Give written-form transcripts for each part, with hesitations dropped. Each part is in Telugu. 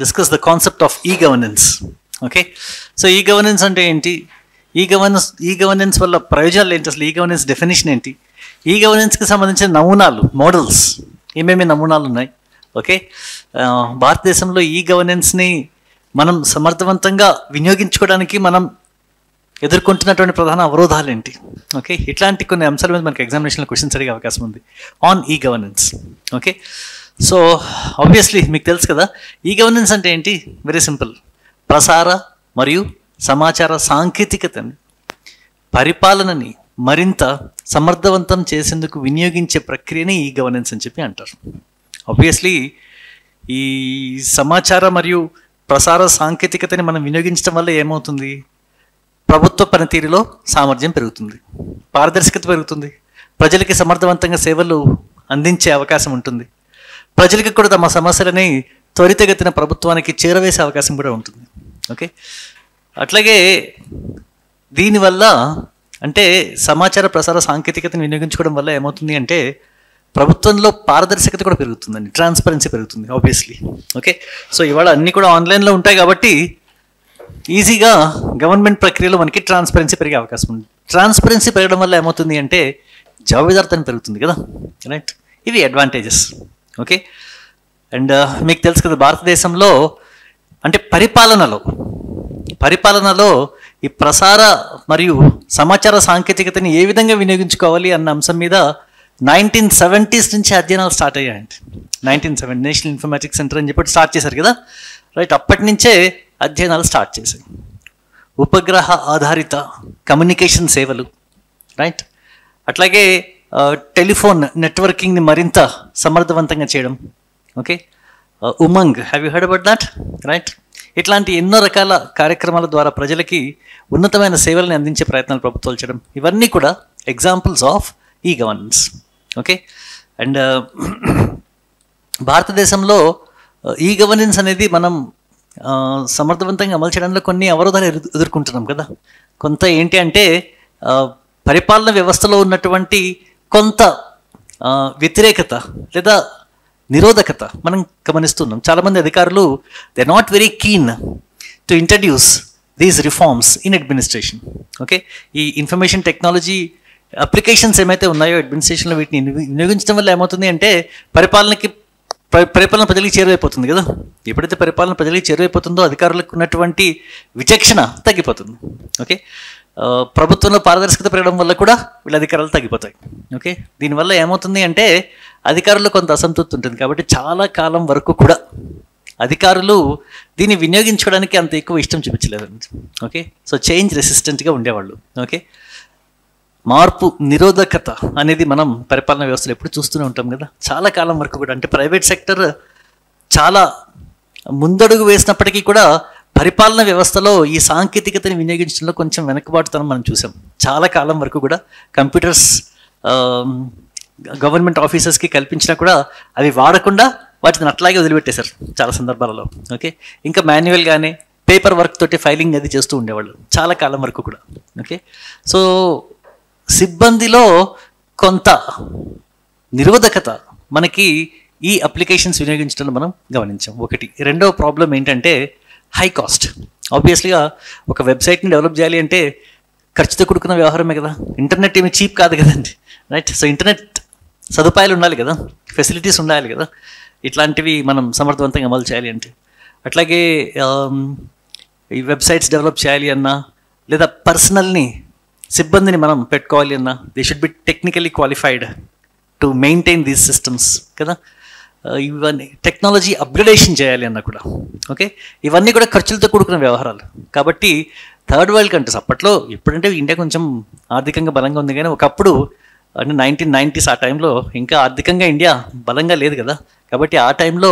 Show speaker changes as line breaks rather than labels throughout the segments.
discuss the concept of e-governance. Okay, so e-governance అంటే ఏంటి, e-governance వల్ల ప్రయోజనాలు ఏంటి, అసలు e-governance డెఫినేషన్ ఏంటి, e-governanceకి సంబంధించిన నమూనాలు, మోడల్స్, ఏమేమి నమూనాలు ఉన్నాయి. ఓకే, భారతదేశంలో e-governanceని మనం సమర్థవంతంగా వినియోగించుకోవడానికి మనం ఎదుర్కొంటున్నటువంటి ప్రధాన అవరోధాలు ఏంటి. ఓకే, ఇట్లాంటి కొన్ని అంశాల మీద మనకి ఎగ్జామినేషన్లో క్వశ్చన్స్ అడిగే అవకాశం ఉంది on e-governance. Okay, so obviously మీకు తెలుసు కదా, e-governance అంటే ఏంటి, వెరీ సింపుల్, ప్రసార మరియు సమాచార సాంకేతికతని, పరిపాలనని మరింత సమర్థవంతం చేసేందుకు వినియోగించే ప్రక్రియని e-governance అని చెప్పి అంటారు. ఆబ్వియస్లీ ఈ సమాచార మరియు ప్రసార సాంకేతికతని మనం వినియోగించడం వల్ల ఏమవుతుంది, ప్రభుత్వ పనితీరులో సామర్థ్యం పెరుగుతుంది, పారదర్శకత పెరుగుతుంది, ప్రజలకి సమర్థవంతంగా సేవలు అందించే అవకాశం ఉంటుంది, ప్రజలకి కూడా తమ సమస్యలని త్వరితగతిన ప్రభుత్వానికి చేరవేసే అవకాశం కూడా ఉంటుంది. ఓకే, అట్లాగే దీనివల్ల అంటే సమాచార ప్రసార సాంకేతికతను వినియోగించుకోవడం వల్ల ఏమవుతుంది అంటే ప్రభుత్వంలో పారదర్శకత కూడా పెరుగుతుందండి, ట్రాన్స్పరెన్సీ పెరుగుతుంది ఆబ్వియస్లీ. ఓకే, సో ఇవాళ అన్నీ కూడా ఆన్లైన్లో ఉంటాయి కాబట్టి ఈజీగా గవర్నమెంట్ ప్రక్రియలో మనకి ట్రాన్స్పరెన్సీ పెరిగే అవకాశం ఉంది. ట్రాన్స్పరెన్సీ పెరగడం వల్ల ఏమవుతుంది అంటే జవాబుదారితనం పెరుగుతుంది కదా, రైట్, ఇవి అడ్వాంటేజెస్. ఓకే, అండ్ మీకు తెలుసు కదా, భారతదేశంలో అంటే పరిపాలనలో ఈ ప్రసార మరియు సమాచార సాంకేతికతని ఏ విధంగా వినియోగించుకోవాలి అన్న అంశం మీద 1970s నుంచి అధ్యయనాలు స్టార్ట్ అయ్యాయండి. 1970 నేషనల్ ఇన్ఫర్మేటిక్స్ సెంటర్ అని చెప్పి స్టార్ట్ చేశారు కదా, రైట్, అప్పటి నుంచే అధ్యయనాలు స్టార్ట్ చేశాయి. ఉపగ్రహ ఆధారిత కమ్యూనికేషన్ సేవలు, రైట్, అట్లాగే టెలిఫోన్ నెట్వర్కింగ్ని మరింత సమర్థవంతంగా చేయడం. Okay, Umang, have you heard about that, right, ఇట్లాంటి ఎన్నో రకాల కార్యక్రమాల ద్వారా ప్రజలకి ఉన్నతమైన సేవలను అందించే ప్రయత్నాలు ప్రభుత్వాలు చేయడం, ఇవన్నీ కూడా examples of e-governance. Okay, and భారతదేశంలో e-governance అనేది మనం సమర్థవంతంగా అమలు చేయడంలో కొన్ని అవరోధాలు ఎదుర్కొంటున్నాం కదా. కొంత ఏంటి అంటే పరిపాలన వ్యవస్థలో ఉన్నటువంటి కొంత వ్యతిరేకత లేదా నిరోధకత మనం గమనిస్తున్నాం. చాలామంది అధికారులు they are not very keen to introduce these reforms in administration. Okay, ఈ ఇన్ఫర్మేషన్ టెక్నాలజీ అప్లికేషన్స్ ఏమైతే ఉన్నాయో అడ్మినిస్ట్రేషన్లో వీటిని వినియోగించడం వల్ల ఏమవుతుంది అంటే పరిపాలన ప్రజలకు చేరువైపోతుంది కదా. ఎప్పుడైతే పరిపాలన ప్రజలకు చేరువైపోతుందో అధికారులకు ఉన్నటువంటి విచక్షణ తగ్గిపోతుంది. ఓకే, ప్రభుత్వంలో పారదర్శకత పెరగడం వల్ల కూడా వీళ్ళ అధికారాలు తగ్గిపోతాయి. ఓకే, దీనివల్ల ఏమవుతుంది అంటే అధికారులు కొంత అసంతృప్తి ఉంటుంది. కాబట్టి చాలా కాలం వరకు కూడా అధికారులు దీన్ని వినియోగించుకోవడానికి అంత ఎక్కువ ఇష్టం చూపించలేదండి. ఓకే, సో చేంజ్ రెసిస్టెంట్గా ఉండేవాళ్ళు. ఓకే, మార్పు నిరోధకత అనేది మనం పరిపాలన వ్యవస్థలో ఎప్పుడు చూస్తూనే ఉంటాం కదా, చాలా కాలం వరకు కూడా. అంటే ప్రైవేట్ సెక్టర్ చాలా ముందడుగు వేసినప్పటికీ కూడా పరిపాలన వ్యవస్థలో ఈ సాంకేతికతని వినియోగించడంలో కొంచెం వెనకబాటుతనం మనం చూసాం. చాలా కాలం వరకు కూడా కంప్యూటర్స్ గవర్నమెంట్ ఆఫీసర్స్కి కల్పించినా కూడా అవి వాడకుండా వాటిని అట్లాగే వదిలిపెట్టేశారు చాలా సందర్భాలలో. ఓకే, ఇంకా మాన్యువల్గానే పేపర్ వర్క్ తోటి ఫైలింగ్ అది చేస్తూ ఉండేవాళ్ళు చాలా కాలం వరకు కూడా. ఓకే, సో సిబ్బందిలో కొంత నిరోధకత మనకి ఈ అప్లికేషన్స్ వినియోగించడంలో మనం గమనించాం. ఒకటి. రెండవ ప్రాబ్లం ఏంటంటే హై కాస్ట్. ఆబ్వియస్లీగా ఒక వెబ్సైట్ని డెవలప్ చేయాలి అంటే ఖర్చుతో కూడుకున్న వ్యవహారమే కదా, ఇంటర్నెట్ ఏమి చీప్ కాదు కదండి, రైట్. సో ఇంటర్నెట్ సదుపాయాలు ఉండాలి కదా, ఫెసిలిటీస్ ఉండాలి కదా, ఇట్లాంటివి మనం సమర్థవంతంగా అమలు చేయాలి అంటే. అట్లాగే ఈ వెబ్సైట్స్ డెవలప్ చేయాలి అన్నా లేదా పర్సనల్ని సిబ్బందిని మనం పెట్టుకోవాలి అన్నా they should be technically qualified to maintain these systems కదా. ఇవన్నీ టెక్నాలజీ అప్గ్రేడేషన్ చేయాలి అన్నా కూడా. ఓకే, ఇవన్నీ కూడా ఖర్చులతో కూడుకున్న వ్యవహారాలు. కాబట్టి థర్డ్ వరల్డ్ కంట్రీస్ అప్పట్లో, ఎప్పుడంటే ఇండియా కొంచెం ఆర్థికంగా బలంగా ఉంది కానీ ఒకప్పుడు అంటే 1990s ఆ టైంలో ఇంకా ఆర్థికంగా ఇండియా బలంగా లేదు కదా. కాబట్టి ఆ టైంలో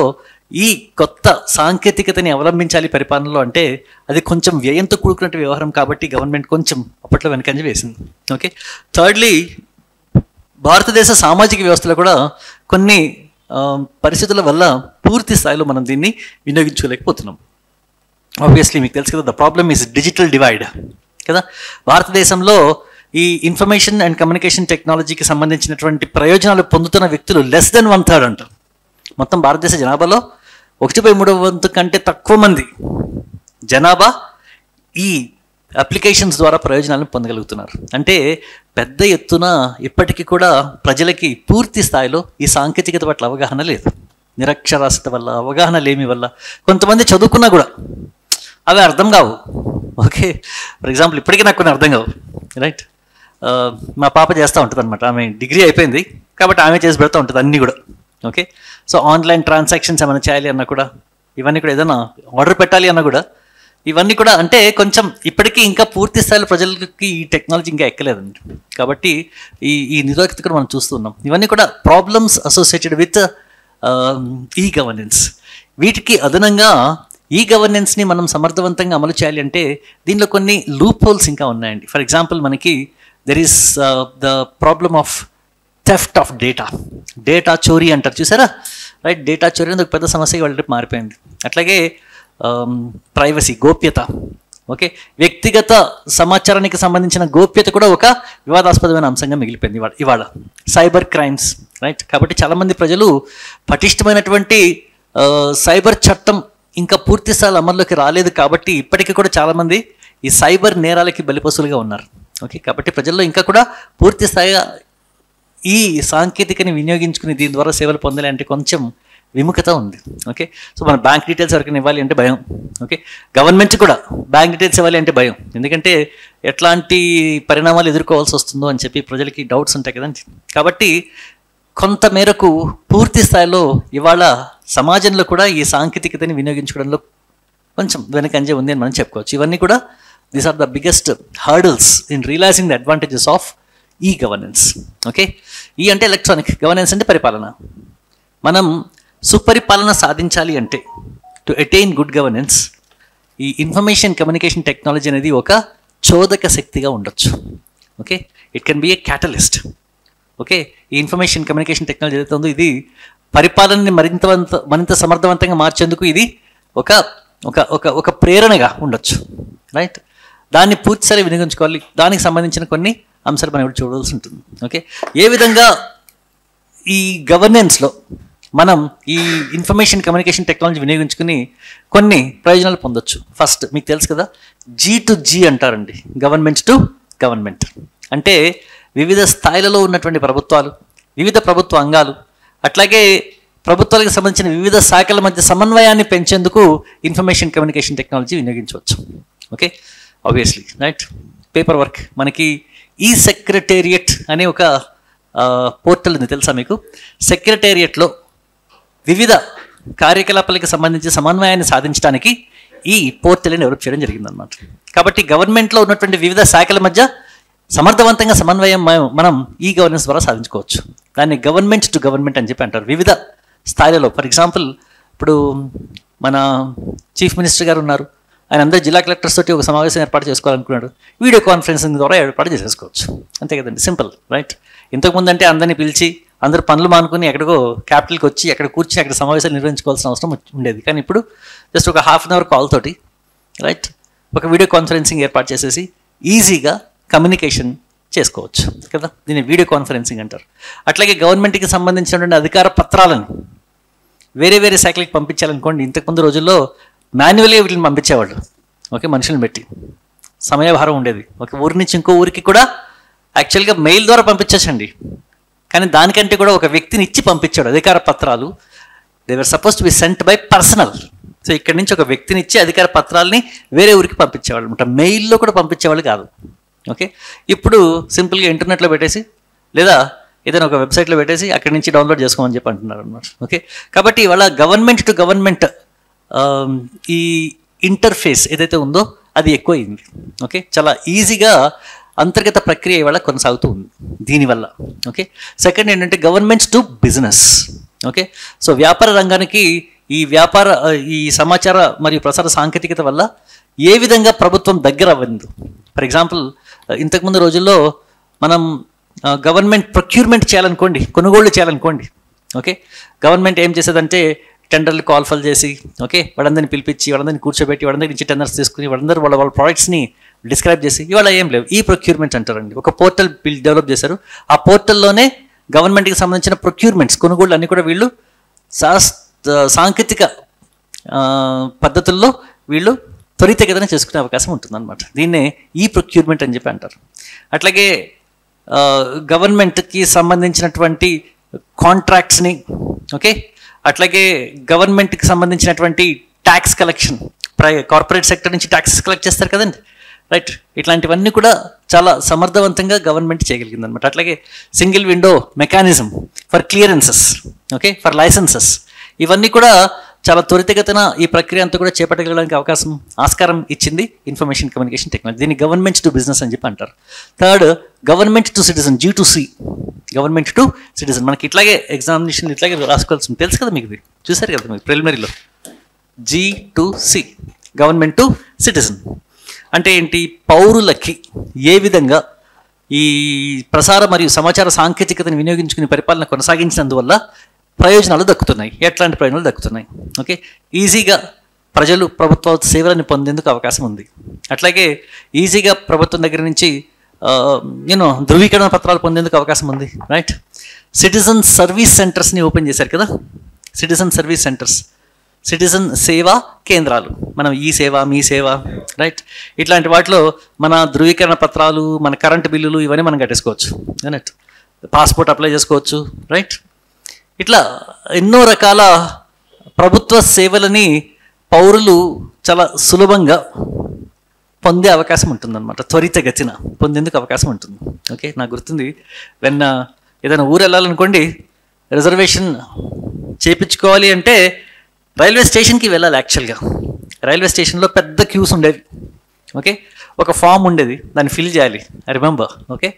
ఈ కొత్త సాంకేతికతని అవలంబించాలి పరిపాలనలో అంటే అది కొంచెం వ్యయంతో కూడుకున్నట్టు వ్యవహారం. కాబట్టి గవర్నమెంట్ కొంచెం అప్పట్లో వెనకంజ వేసింది. ఓకే, థర్డ్లీ భారతదేశ సామాజిక వ్యవస్థలో కూడా కొన్ని పరిస్థితుల వల్ల పూర్తి స్థాయిలో మనం దీన్ని వినియోగించుకోలేకపోతున్నాం. ఆబ్వియస్లీ మీకు తెలుసు కదా, the problem is digital divide కదా. భారతదేశంలో ఈ ఇన్ఫర్మేషన్ అండ్ కమ్యూనికేషన్ టెక్నాలజీకి సంబంధించినటువంటి ప్రయోజనాలు పొందుతున్న వ్యక్తులు less than 1/3 అంటారు. మొత్తం భారతదేశ జనాభాలో 1/3 వంతు కంటే తక్కువ మంది జనాభా ఈ అప్లికేషన్స్ ద్వారా ప్రయోజనాలను పొందగలుగుతున్నారు. అంటే పెద్ద ఎత్తున ఇప్పటికీ కూడా ప్రజలకి పూర్తి స్థాయిలో ఈ సాంకేతికత పట్ల అవగాహన లేదు. నిరక్షరాస్యత వల్ల, అవగాహన లేమి వల్ల, కొంతమంది చదువుకున్నా కూడా అవి అర్థం కావు. ఓకే, ఫర్ ఎగ్జాంపుల్ ఇప్పటికీ నాకు కొన్ని అర్థం కావు. రైట్, మా పాప చేస్తూ ఉంటుంది అనమాట. ఆమె డిగ్రీ అయిపోయింది కాబట్టి ఆమె చేసి పెడతా ఉంటుంది అన్నీ కూడా. ఓకే, సో ఆన్లైన్ ట్రాన్సాక్షన్స్ ఏమైనా చేయాలి అన్నా కూడా, ఇవన్నీ కూడా ఏదైనా ఆర్డర్ పెట్టాలి అన్నా కూడా, ఇవన్నీ కూడా అంటే కొంచెం ఇప్పటికీ ఇంకా పూర్తి స్థాయిలో ప్రజలకి ఈ టెక్నాలజీ ఇంకా ఎక్కలేదండి. కాబట్టి ఈ నిరోధకత కూడా మనం చూస్తున్నాం. ఇవన్నీ కూడా problems associated with e governance. వీటికి అదనంగా ఈ గవర్నెన్స్ని మనం సమర్థవంతంగా అమలు చేయాలి అంటే దీనిలో కొన్ని లూప్ హోల్స్ ఇంకా ఉన్నాయండి. ఫర్ ఎగ్జాంపుల్ మనకి there is the problem of theft of data చోరీ అంటారు చూసారా. రైట్, డేటా చోరీ అనేది ఒక పెద్ద సమస్య వాళ్ళ మారిపోయింది. అట్లాగే ప్రైవసీ, గోప్యత. ఓకే, వ్యక్తిగత సమాచారానికి సంబంధించిన గోప్యత కూడా ఒక వివాదాస్పదమైన అంశంగా మిగిలిపోయింది ఇవాళ. Cyber crimes. రైట్, కాబట్టి చాలామంది ప్రజలు పటిష్టమైనటువంటి సైబర్ చట్టం ఇంకా పూర్తి స్థాయిలో అమల్లోకి రాలేదు కాబట్టి ఇప్పటికీ కూడా చాలామంది ఈ సైబర్ నేరాలకి బలిపశువులుగా ఉన్నారు. ఓకే, కాబట్టి ప్రజల్లో ఇంకా కూడా పూర్తి స్థాయిగా ఈ సాంకేతికని వినియోగించుకుని దీని ద్వారా సేవలు పొందాలి అంటే కొంచెం విముఖత ఉంది. ఓకే, సో మన బ్యాంక్ డీటెయిల్స్ ఎవరికైనా ఇవ్వాలి అంటే భయం. ఓకే, గవర్నమెంట్ కూడా బ్యాంక్ డీటెయిల్స్ ఇవ్వాలి అంటే భయం. ఎందుకంటే ఎట్లాంటి పరిణామాలు ఎదుర్కోవాల్సి వస్తుందో అని చెప్పి ప్రజలకి డౌట్స్ ఉంటాయి కదండి. కాబట్టి కొంత మేరకు పూర్తి స్థాయిలో ఇవాళ సమాజంలో కూడా ఈ సాంకేతికతని వినియోగించుకోవడంలో కొంచెం వెనకంజే ఉంది అని మనం చెప్పుకోవచ్చు. ఇవన్నీ కూడా these are the biggest hurdles in realizing the advantages of e governance. Okay, e అంటే ఎలక్ట్రానిక్, గవర్నెన్స్ అంటే పరిపాలన. మనం సుపరిపాలన సాధించాలి అంటే టు అటైన్ గుడ్ గవర్నెన్స్ ఈ ఇన్ఫర్మేషన్ కమ్యూనికేషన్ టెక్నాలజీ అనేది ఒక చోదక శక్తిగా ఉండొచ్చు. Okay, it can be A catalyst. Okay, ఈ ఇన్ఫర్మేషన్ కమ్యూనికేషన్ టెక్నాలజీ ఏదైతే ఉందో ఇది పరిపాలనని మరింత సమర్థవంతంగా మార్చేందుకు ఇది ఒక ఒక ఒక ఒక ప్రేరణగా ఉండొచ్చు. రైట్, దాన్ని పూర్తిసారి వినియోగించుకోవాలి. దానికి సంబంధించిన కొన్ని అంశాలు మనం ఇప్పుడు చూడాల్సి ఉంటుంది. ఓకే, ఏ విధంగా ఈ గవర్నెన్స్లో మనం ఈ ఇన్ఫర్మేషన్ కమ్యూనికేషన్ టెక్నాలజీ వినియోగించుకుని కొన్ని ప్రయోజనాలు పొందొచ్చు. ఫస్ట్ మీకు తెలుసు కదా, G2G అంటారండి, గవర్నమెంట్ టు గవర్నమెంట్. అంటే వివిధ స్థాయిలలో ఉన్నటువంటి ప్రభుత్వాలు, వివిధ ప్రభుత్వ అంగాలు, అట్లాగే ప్రభుత్వాలకు సంబంధించిన వివిధ శాఖల మధ్య సమన్వయాన్ని పెంచేందుకు ఇన్ఫర్మేషన్ కమ్యూనికేషన్ టెక్నాలజీ వినియోగించవచ్చు. Okay, obviously. Right, paper work మనకి ఈ సెక్రటేరియట్ అనే ఒక పోర్టల్ ఉంది, తెలుసా మీకు? సెక్రటేరియట్లో వివిధ కార్యకలాపాలకు సంబంధించి సమన్వయాన్ని సాధించడానికి ఈ పోర్టల్ని డెవలప్ చేయడం జరిగిందనమాట. కాబట్టి గవర్నమెంట్లో ఉన్నటువంటి వివిధ శాఖల మధ్య సమర్థవంతంగా సమన్వయం మనం ఈ గవర్నెన్స్ ద్వారా సాధించుకోవచ్చు. దాన్ని గవర్నమెంట్ టు గవర్నమెంట్ అని చెప్పి అంటారు వివిధ స్థాయిలలో. ఫర్ ఎగ్జాంపుల్ ఇప్పుడు మన చీఫ్ మినిస్టర్ గారు ఉన్నారు, ఆయన అందరూ జిల్లా కలెక్టర్స్ తోటి ఒక సమావేశం ఏర్పాటు చేసుకోవాలనుకున్నాడు, వీడియో కాన్ఫరెన్సింగ్ ద్వారా ఏర్పాటు చేసేసుకోవచ్చు. అంతే కదండి, సింపుల్. రైట్, ఇంతకుముందు అంటే అందరినీ పిలిచి అందరు పనులు మానుకుని ఎక్కడికో క్యాపిటల్కి వచ్చి అక్కడ కూర్చుని అక్కడ సమావేశాలు నిర్వహించుకోవాల్సిన అవసరం ఉండేది. కానీ ఇప్పుడు జస్ట్ ఒక ½ అవర్ కాల్ తోటి రైట్ ఒక వీడియో కాన్ఫరెన్సింగ్ ఏర్పాటు చేసేసి ఈజీగా కమ్యూనికేషన్ చేసుకోవచ్చు కదా, దీన్ని వీడియో కాన్ఫరెన్సింగ్ అంటారు. అట్లాగే గవర్నమెంట్కి సంబంధించినటువంటి అధికార పత్రాలను వేరే వేరే శాఖలకి పంపించాలనుకోండి, ఇంతకుముందు రోజుల్లో మాన్యువల్గా వీటిని పంపించేవాళ్ళు. ఓకే, మనుషులను పెట్టి సమయభారం ఉండేది. ఒక ఊరి నుంచి ఇంకో ఊరికి కూడా యాక్చువల్గా మెయిల్ ద్వారా పంపించచ్చండి, కానీ దానికంటే కూడా ఒక వ్యక్తిని ఇచ్చి పంపించాడు అధికార పత్రాలు. They were suppose to be sent by personal. So ఇక్కడి నుంచి ఒక వ్యక్తిని ఇచ్చి అధికార పత్రాలని వేరే ఊరికి పంపించేవాళ్ళు అనమాట, మెయిల్లో కూడా పంపించేవాళ్ళు కాదు. ఓకే, ఇప్పుడు సింపుల్గా ఇంటర్నెట్లో పెట్టేసి లేదా ఏదైనా ఒక వెబ్సైట్లో పెట్టేసి అక్కడి నుంచి డౌన్లోడ్ చేసుకోమని చెప్పి అంటున్నారు అనమాట. ఓకే, కాబట్టి ఇవాళ గవర్నమెంట్ టు గవర్నమెంట్ ఈ ఇంటర్ఫేస్ ఏదైతే ఉందో అది ఎక్కువ అయింది. ఓకే, చాలా ఈజీగా అంతర్గత ప్రక్రియ ఇవాళ కొనసాగుతూ ఉంది దీనివల్ల. ఓకే, సెకండ్ ఏంటంటే governments to business. Okay, so వ్యాపార రంగానికి ఈ సమాచార మరియు ప్రసార సాంకేతికత వల్ల ఏ విధంగా ప్రభుత్వం దగ్గర అవ్వదు. ఫర్ ఎగ్జాంపుల్ ఇంతకుముందు రోజుల్లో మనం గవర్నమెంట్ ప్రొక్యూర్మెంట్ చేయాలనుకోండి, కొనుగోళ్లు చేయాలనుకోండి. ఓకే, గవర్నమెంట్ ఏం చేసేదంటే టెండర్లు కాల్ఫల్ చేసి ఓకే వాళ్ళందరినీ పిలిపించి వాళ్ళందరినీ కూర్చోబెట్టి వాళ్ళందరి నుంచి టెండర్స్ తీసుకుని వాళ్ళందరూ వాళ్ళ ప్రోడక్ట్స్ని డిస్క్రైబ్ చేసి ఇవాళ ఏం లేవు, ఈ ప్రొక్యూర్మెంట్ అంటారండి. ఒక పోర్టల్ డెవలప్ చేశారు, ఆ పోర్టల్లోనే గవర్నమెంట్కి సంబంధించిన ప్రొక్యూర్మెంట్స్ కొనుగోళ్ళు అన్నీ కూడా వీళ్ళు సాంకేతిక పద్ధతుల్లో వీళ్ళు త్వరితగతిన చేసుకునే అవకాశం ఉంటుందన్నమాట. దీన్నే ఈ ప్రొక్యూర్మెంట్ అని చెప్పి అంటారు. అట్లాగే గవర్నమెంట్కి సంబంధించినటువంటి కాంట్రాక్ట్స్ని, ఓకే, అట్లాగే గవర్నమెంట్కి సంబంధించినటువంటి ట్యాక్స్ కలెక్షన్, కార్పొరేట్ సెక్టర్ నుంచి ట్యాక్సెస్ కలెక్ట్ చేస్తారు కదండి, రైట్, ఇట్లాంటివన్నీ కూడా చాలా సమర్థవంతంగా గవర్నమెంట్ చేయగలిగింది అనమాట. అట్లాగే single window mechanism for clearances, okay, for licences, ఇవన్నీ కూడా చాలా త్వరితగతిన ఈ ప్రక్రియ అంతా కూడా చేపట్టగలడానికి ఆస్కారం ఇచ్చింది ఇన్ఫర్మేషన్ కమ్యూనికేషన్ టెక్నాలజీ. దీన్ని గవర్నమెంట్ టు బిజినెస్ అని చెప్పి అంటారు. Third, government to citizen, G2C, government to citizen. మనకి ఇట్లాగే ఎగ్జామినేషన్ ఇట్లాగే రాసుకోవాల్సింది తెలుసు కదా, మీకు చూసారు కదా మీకు ప్రిలిమినరీలో. G2C, గవర్నమెంట్ టు సిటిజన్ అంటే ఏంటి? పౌరులకి ఏ విధంగా ఈ ప్రసార మరియు సమాచార సాంకేతికతను వినియోగించుకుని పరిపాలన కొనసాగించినందువల్ల ప్రయోజనాలు దక్కుతున్నాయి. ఎట్లాంటి ప్రయోజనాలు దక్కుతున్నాయి? ఓకే, ఈజీగా ప్రజలు ప్రభుత్వ సేవలను పొందేందుకు అవకాశం ఉంది. అట్లాగే ఈజీగా ప్రభుత్వం దగ్గర నుంచి ధృవీకరణ పత్రాలు పొందేందుకు అవకాశం ఉంది, రైట్. సిటిజన్ సర్వీస్ సెంటర్స్ని ఓపెన్ చేశారు కదా, సిటిజన్ సర్వీస్ సెంటర్స్, సిటిజన్ సేవా కేంద్రాలు. మనం ఈ సేవ, మీ సేవ, రైట్, ఇట్లాంటి వాటిలో మన ధృవీకరణ పత్రాలు, మన కరెంటు బిల్లులు ఇవన్నీ మనం కట్టేసుకోవచ్చు, రైట్, పాస్పోర్ట్ అప్లై చేసుకోవచ్చు, రైట్. ఇట్లా ఎన్నో రకాల ప్రభుత్వ సేవలని పౌరులు చాలా సులభంగా పొందే అవకాశం ఉంటుందన్నమాట, త్వరితగతిన పొందేందుకు అవకాశం ఉంటుంది. ఓకే, నాకు గుర్తుంది, ఏదైనా ఊరు వెళ్ళాలనుకోండి, రిజర్వేషన్ చేయించుకోవాలి అంటే రైల్వే స్టేషన్కి వెళ్ళాలి. యాక్చువల్గా రైల్వే స్టేషన్లో పెద్ద క్యూస్ ఉండేవి. ఓకే, ఒక ఫామ్ ఉండేది, దాన్ని ఫిల్ చేయాలి. I remember. ఓకే,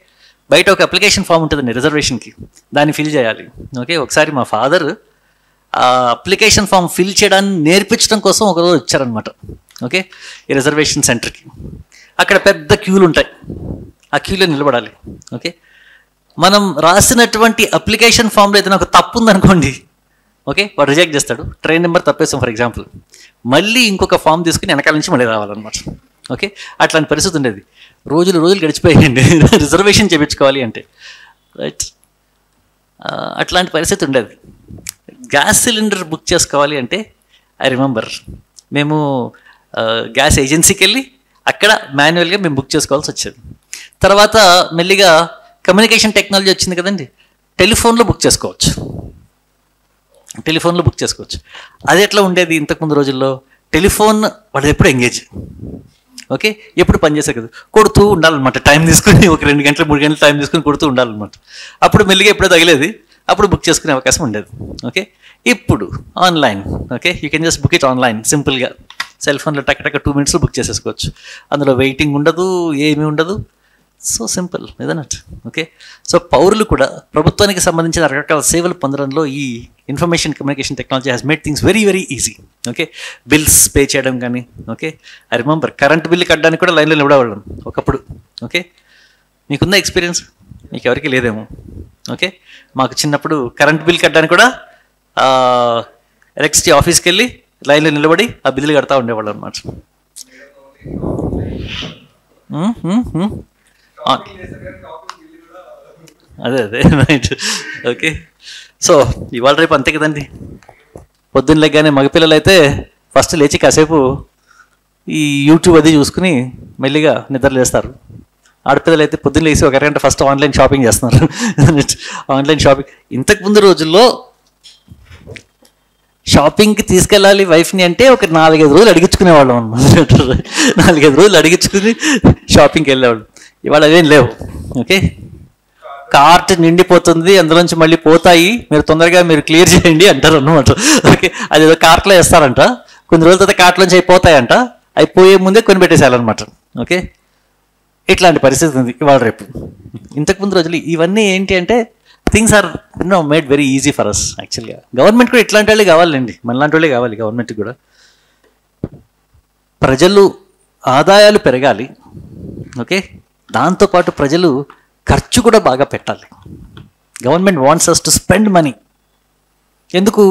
బయట ఒక అప్లికేషన్ ఫామ్ ఉంటుందండి రిజర్వేషన్కి, దాన్ని ఫిల్ చేయాలి. ఓకే, ఒకసారి మా ఫాదర్ ఆ అప్లికేషన్ ఫామ్ ఫిల్ చేయడాన్ని నేర్పించడం కోసం ఒకరోజు వచ్చారనమాట. ఓకే, ఈ రిజర్వేషన్ సెంటర్కి. అక్కడ పెద్ద క్యూలు ఉంటాయి, ఆ క్యూలో నిలబడాలి. ఓకే, మనం రాసినటువంటి అప్లికేషన్ ఫామ్లో ఏదైనా ఒక తప్పు ఉందనుకోండి, ఓకే, వాడు రిజెక్ట్ చేస్తాడు. ట్రైన్ నెంబర్ తప్పేస్తాం ఫర్ ఎగ్జాంపుల్, మళ్ళీ ఇంకొక ఫామ్ తీసుకుని వెనకాల నుంచి మళ్ళీ రావాలన్నమాట. ఓకే, అట్లాంటి పరిస్థితి ఉండేది. రోజులు గడిచిపోయాయండి రిజర్వేషన్ చేయించుకోవాలి అంటే, రైట్. అట్లాంటి పరిస్థితి ఉండేది. గ్యాస్ సిలిండర్ బుక్ చేసుకోవాలి అంటే ఐ రిమెంబర్, మేము గ్యాస్ ఏజెన్సీకి వెళ్ళి అక్కడ మాన్యువల్గా మేము బుక్ చేసుకోవాల్సి వచ్చేది. తర్వాత మెల్లిగా కమ్యూనికేషన్ టెక్నాలజీ వచ్చింది కదండి, టెలిఫోన్లో బుక్ చేసుకోవచ్చు. అది ఎట్లా ఉండేది ఇంతకుముందు రోజుల్లో? టెలిఫోన్ వాడు ఎప్పుడు ఎంగేజ్, ఓకే, ఎప్పుడు పనిచేసే కదా, కొడుతూ ఉండాలన్నమాట. టైం తీసుకుని ఒక 2 గంటలు 3 గంటలు టైం తీసుకుని కొడుతూ ఉండాలన్నమాట. అప్పుడు మెల్లిగా ఎప్పుడో తగిలేది, అప్పుడు బుక్ చేసుకునే అవకాశం ఉండేది. ఓకే, ఇప్పుడు online. Okay, you can just book it online సింపుల్గా. సెల్ ఫోన్లో టక్ 2 minutesలో బుక్ చేసేసుకోవచ్చు. అందులో వెయిటింగ్ ఉండదు, ఏమీ ఉండదు. సో సింపుల్, ఇదన్నట్టు. ఓకే, సో పౌరులు కూడా ప్రభుత్వానికి సంబంధించిన రకరకాల సేవలు పొందడంలో ఈ information communication technology has made things very easy. Okay, bills pay చేయడం కానీ, okay, I remember current bill కట్టడానికి కూడా లైన్లో నిలబడేవాళ్ళం ఒకప్పుడు. ఓకే, మీకున్న ఎక్స్పీరియన్స్ మీకు ఎవరికి లేదేమో. ఓకే, మాకు చిన్నప్పుడు కరెంట్ బిల్ కట్టడానికి కూడా ఎలక్ట్రిసిటీ ఆఫీస్కి వెళ్ళి లైన్లో నిలబడి ఆ బిల్లులు కడతా ఉండేవాళ్ళు అనమాట. అదే రైట్. ఓకే, సో ఇవాళ రేపు అంతే కదండి. పొద్దున్న లేగానే మగపిల్లలు అయితే ఫస్ట్ లేచి కాసేపు ఈ యూట్యూబ్ అది చూసుకుని మెల్లిగా నిద్రలేస్తారు. ఆడపిల్లలు అయితే పొద్దున్న లేచి ఒక అరగంట ఫస్ట్ ఆన్లైన్ షాపింగ్ చేస్తున్నారు. Online shopping. ఇంతకుముందు రోజుల్లో షాపింగ్కి తీసుకెళ్ళాలి వైఫ్ని అంటే ఒక 4-5 రోజులు అడిగించుకునేవాళ్ళం అన్నమాట. 4-5 రోజులు అడిగించుకుని షాపింగ్కి వెళ్ళేవాళ్ళు. ఇవాళ అదేం లేవు. ఓకే, కార్ట్ నిండిపోతుంది, అందులోంచి మళ్ళీ పోతాయి, మీరు తొందరగా మీరు క్లియర్ చేయండి అంటారు అన్నమాట. ఓకే, అది ఏదో కార్ట్లో వేస్తారంట, కొన్ని రోజుల తర్వాత కార్ట్లోంచి అయిపోతాయంట, అయిపోయే ముందే కొని పెట్టేసేయాలన్నమాట. ఓకే, ఇట్లాంటి పరిస్థితి ఉంది ఇవాళ రేపు. ఇంతకుముందు రోజులు ఇవన్నీ ఏంటి అంటే things are made very easy for us. యాక్చువల్గా గవర్నమెంట్ కూడా ఇట్లాంటి వాళ్ళే కావాలండి, మనలాంటి వాళ్ళే కావాలి గవర్నమెంట్కి కూడా. ప్రజలు ఆదాయాలు పెరగాలి. ఓకే, దాంతోపాటు ప్రజలు ఖర్చు కూడా బాగా పెట్టాలి. Government wants us to spend money. ఎందుకు?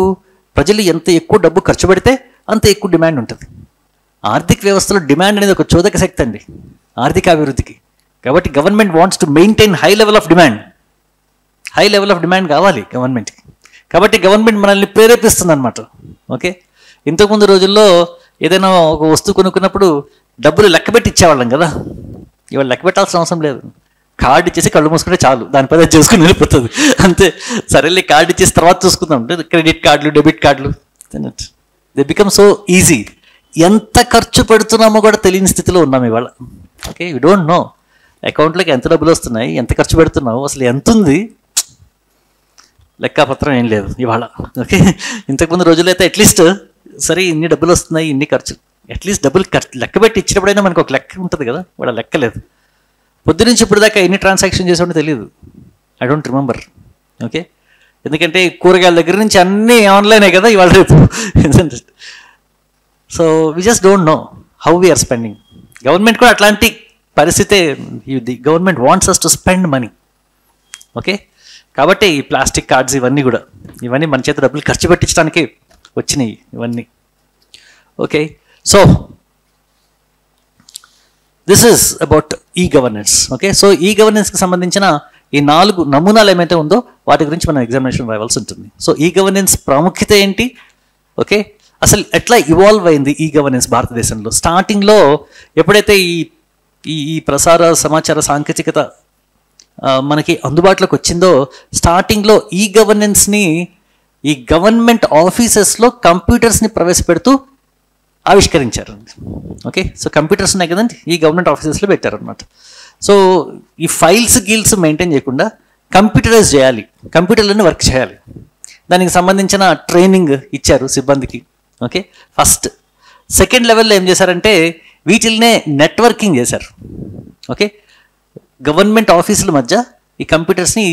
ప్రజలు ఎంత ఎక్కువ డబ్బు ఖర్చు పెడితే అంత ఎక్కువ డిమాండ్ ఉంటుంది. ఆర్థిక వ్యవస్థలో డిమాండ్ అనేది ఒక చోదక శక్తి అండి ఆర్థిక అభివృద్ధికి. కాబట్టి government wants to maintain high level of demand. High level of demand కావాలి గవర్నమెంట్కి. కాబట్టి గవర్నమెంట్ మనల్ని ప్రేరేపిస్తుంది అనమాట. ఓకే, ఇంతకుముందు రోజుల్లో ఏదైనా ఒక వస్తువు కొనుక్కున్నప్పుడు డబ్బులు లెక్కబెట్టి ఇచ్చేవాళ్ళం కదా. ఇవాళ లెక్క పెట్టాల్సిన అవసరం లేదు. కార్డు ఇచ్చేసి కళ్ళు మూసుకుంటే చాలు, దానిపై చూసుకుని వెళ్ళిపోతుంది అంతే. సరేలే కార్డు ఇచ్చేసి తర్వాత చూసుకుందాం. క్రెడిట్ కార్డులు, డెబిట్ కార్డులు, దే బికమ్ సో ఈజీ. ఎంత ఖర్చు పెడుతున్నామో కూడా తెలియని స్థితిలో ఉన్నాం ఇవాళ. ఓకే, యూ డోంట్ నో అకౌంట్లోకి ఎంత డబ్బులు వస్తున్నాయి, ఎంత ఖర్చు పెడుతున్నావు, అసలు ఎంత ఉంది, లెక్కపత్రం ఏం లేదు ఇవాళ. ఓకే, ఇంతకుముందు రోజుల్లో అయితే అట్లీస్ట్ సరే ఇన్ని డబ్బులు వస్తున్నాయి, ఇన్ని ఖర్చు, అట్లీస్ట్ డబ్బులు లెక్క పెట్టి ఇచ్చినప్పుడైనా మనకు ఒక లెక్క ఉంటుంది కదా. వాడు లెక్క లేదు. పొద్దునుంచి ఇప్పుడు దాకా ఎన్ని ట్రాన్సాక్షన్ చేసాడో తెలియదు. I don't remember. ఓకే, ఎందుకంటే కూరగాయల దగ్గర నుంచి అన్నీ ఆన్లైనే కదా ఇవాళ రేపు. So we just don't know how we are spending. Government కూడా అట్లాంటి పరిస్థితే. The government wants us to spend money. Okay, కాబట్టి ఈ ప్లాస్టిక్ కార్డ్స్ ఇవన్నీ మన చేత డబ్బులు ఖర్చు పెట్టించడానికి వచ్చినాయి ఇవన్నీ. Okay, so this is about ఈ గవర్నెన్స్. ఓకే, సో ఈ గవర్నెన్స్కి సంబంధించిన ఈ 4 నమూనాలు ఏమైతే ఉందో వాటి గురించి మనం ఎగ్జామినేషన్ రావాల్సి ఉంటుంది. సో ఈ గవర్నెన్స్ ప్రాముఖ్యత ఏంటి, ఓకే, అసలు ఎట్లా ఇవాల్వ్ అయింది ఈ గవర్నెన్స్ భారతదేశంలో. స్టార్టింగ్లో ఎప్పుడైతే ఈ ప్రసార సమాచార సాంకేతికత మనకి అందుబాటులోకి వచ్చిందో, స్టార్టింగ్లో ఈ గవర్నెన్స్ని ఈ గవర్నమెంట్ ఆఫీసెస్లో కంప్యూటర్స్ని ప్రవేశపెడుతూ ఆవిష్కరించారు. ఓకే, సో కంప్యూటర్స్ ఉన్నాయి కదండి, ఈ గవర్నమెంట్ ఆఫీసెస్లో పెట్టారనమాట. సో ఈ ఫైల్స్ మెయింటైన్ చేయకుండా కంప్యూటరైజ్ చేయాలి, కంప్యూటర్లోనే వర్క్ చేయాలి. దానికి సంబంధించిన ట్రైనింగ్ ఇచ్చారు సిబ్బందికి. Okay, first. సెకండ్ లెవెల్లో ఏం చేశారంటే వీటిల్నే నెట్వర్కింగ్ చేశారు. ఓకే, గవర్నమెంట్ ఆఫీసుల మధ్య ఈ కంప్యూటర్స్ని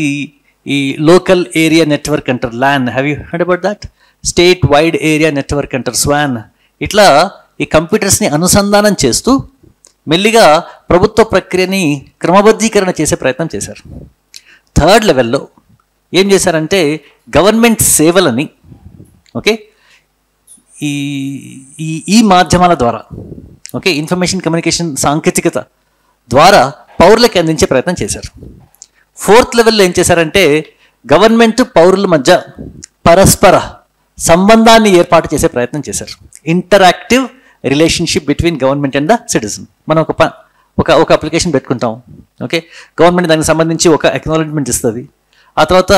ఈ లోకల్ ఏరియా నెట్వర్క్ అంటారు, LAN. Have you heard about that? State wide area network అంటారు, స్వాన్. ఇట్లా ఈ కంప్యూటర్స్ని అనుసంధానం చేస్తూ మెల్లిగా ప్రభుత్వ ప్రక్రియని క్రమబద్ధీకరణ చేసే ప్రయత్నం చేశారు. థర్డ్ లెవెల్లో ఏం చేశారంటే గవర్నమెంట్ సేవలని, ఓకే, ఈ మాధ్యమాల ద్వారా, ఓకే, ఇన్ఫర్మేషన్ కమ్యూనికేషన్ సాంకేతికత ద్వారా పౌరులకు అందించే ప్రయత్నం చేశారు. ఫోర్త్ లెవెల్లో ఏం చేశారంటే గవర్నమెంట్ పౌరుల మధ్య పరస్పర సంబంధాన్ని ఏర్పాటు చేసే ప్రయత్నం చేశారు. Interactive relationship between government and the citizen. మనం ఒక అప్లికేషన్ పెట్టుకుంటాం. ఓకే, గవర్నమెంట్ దానికి సంబంధించి ఒక అక్నాలెడ్జ్మెంట్ ఇస్తుంది. ఆ తర్వాత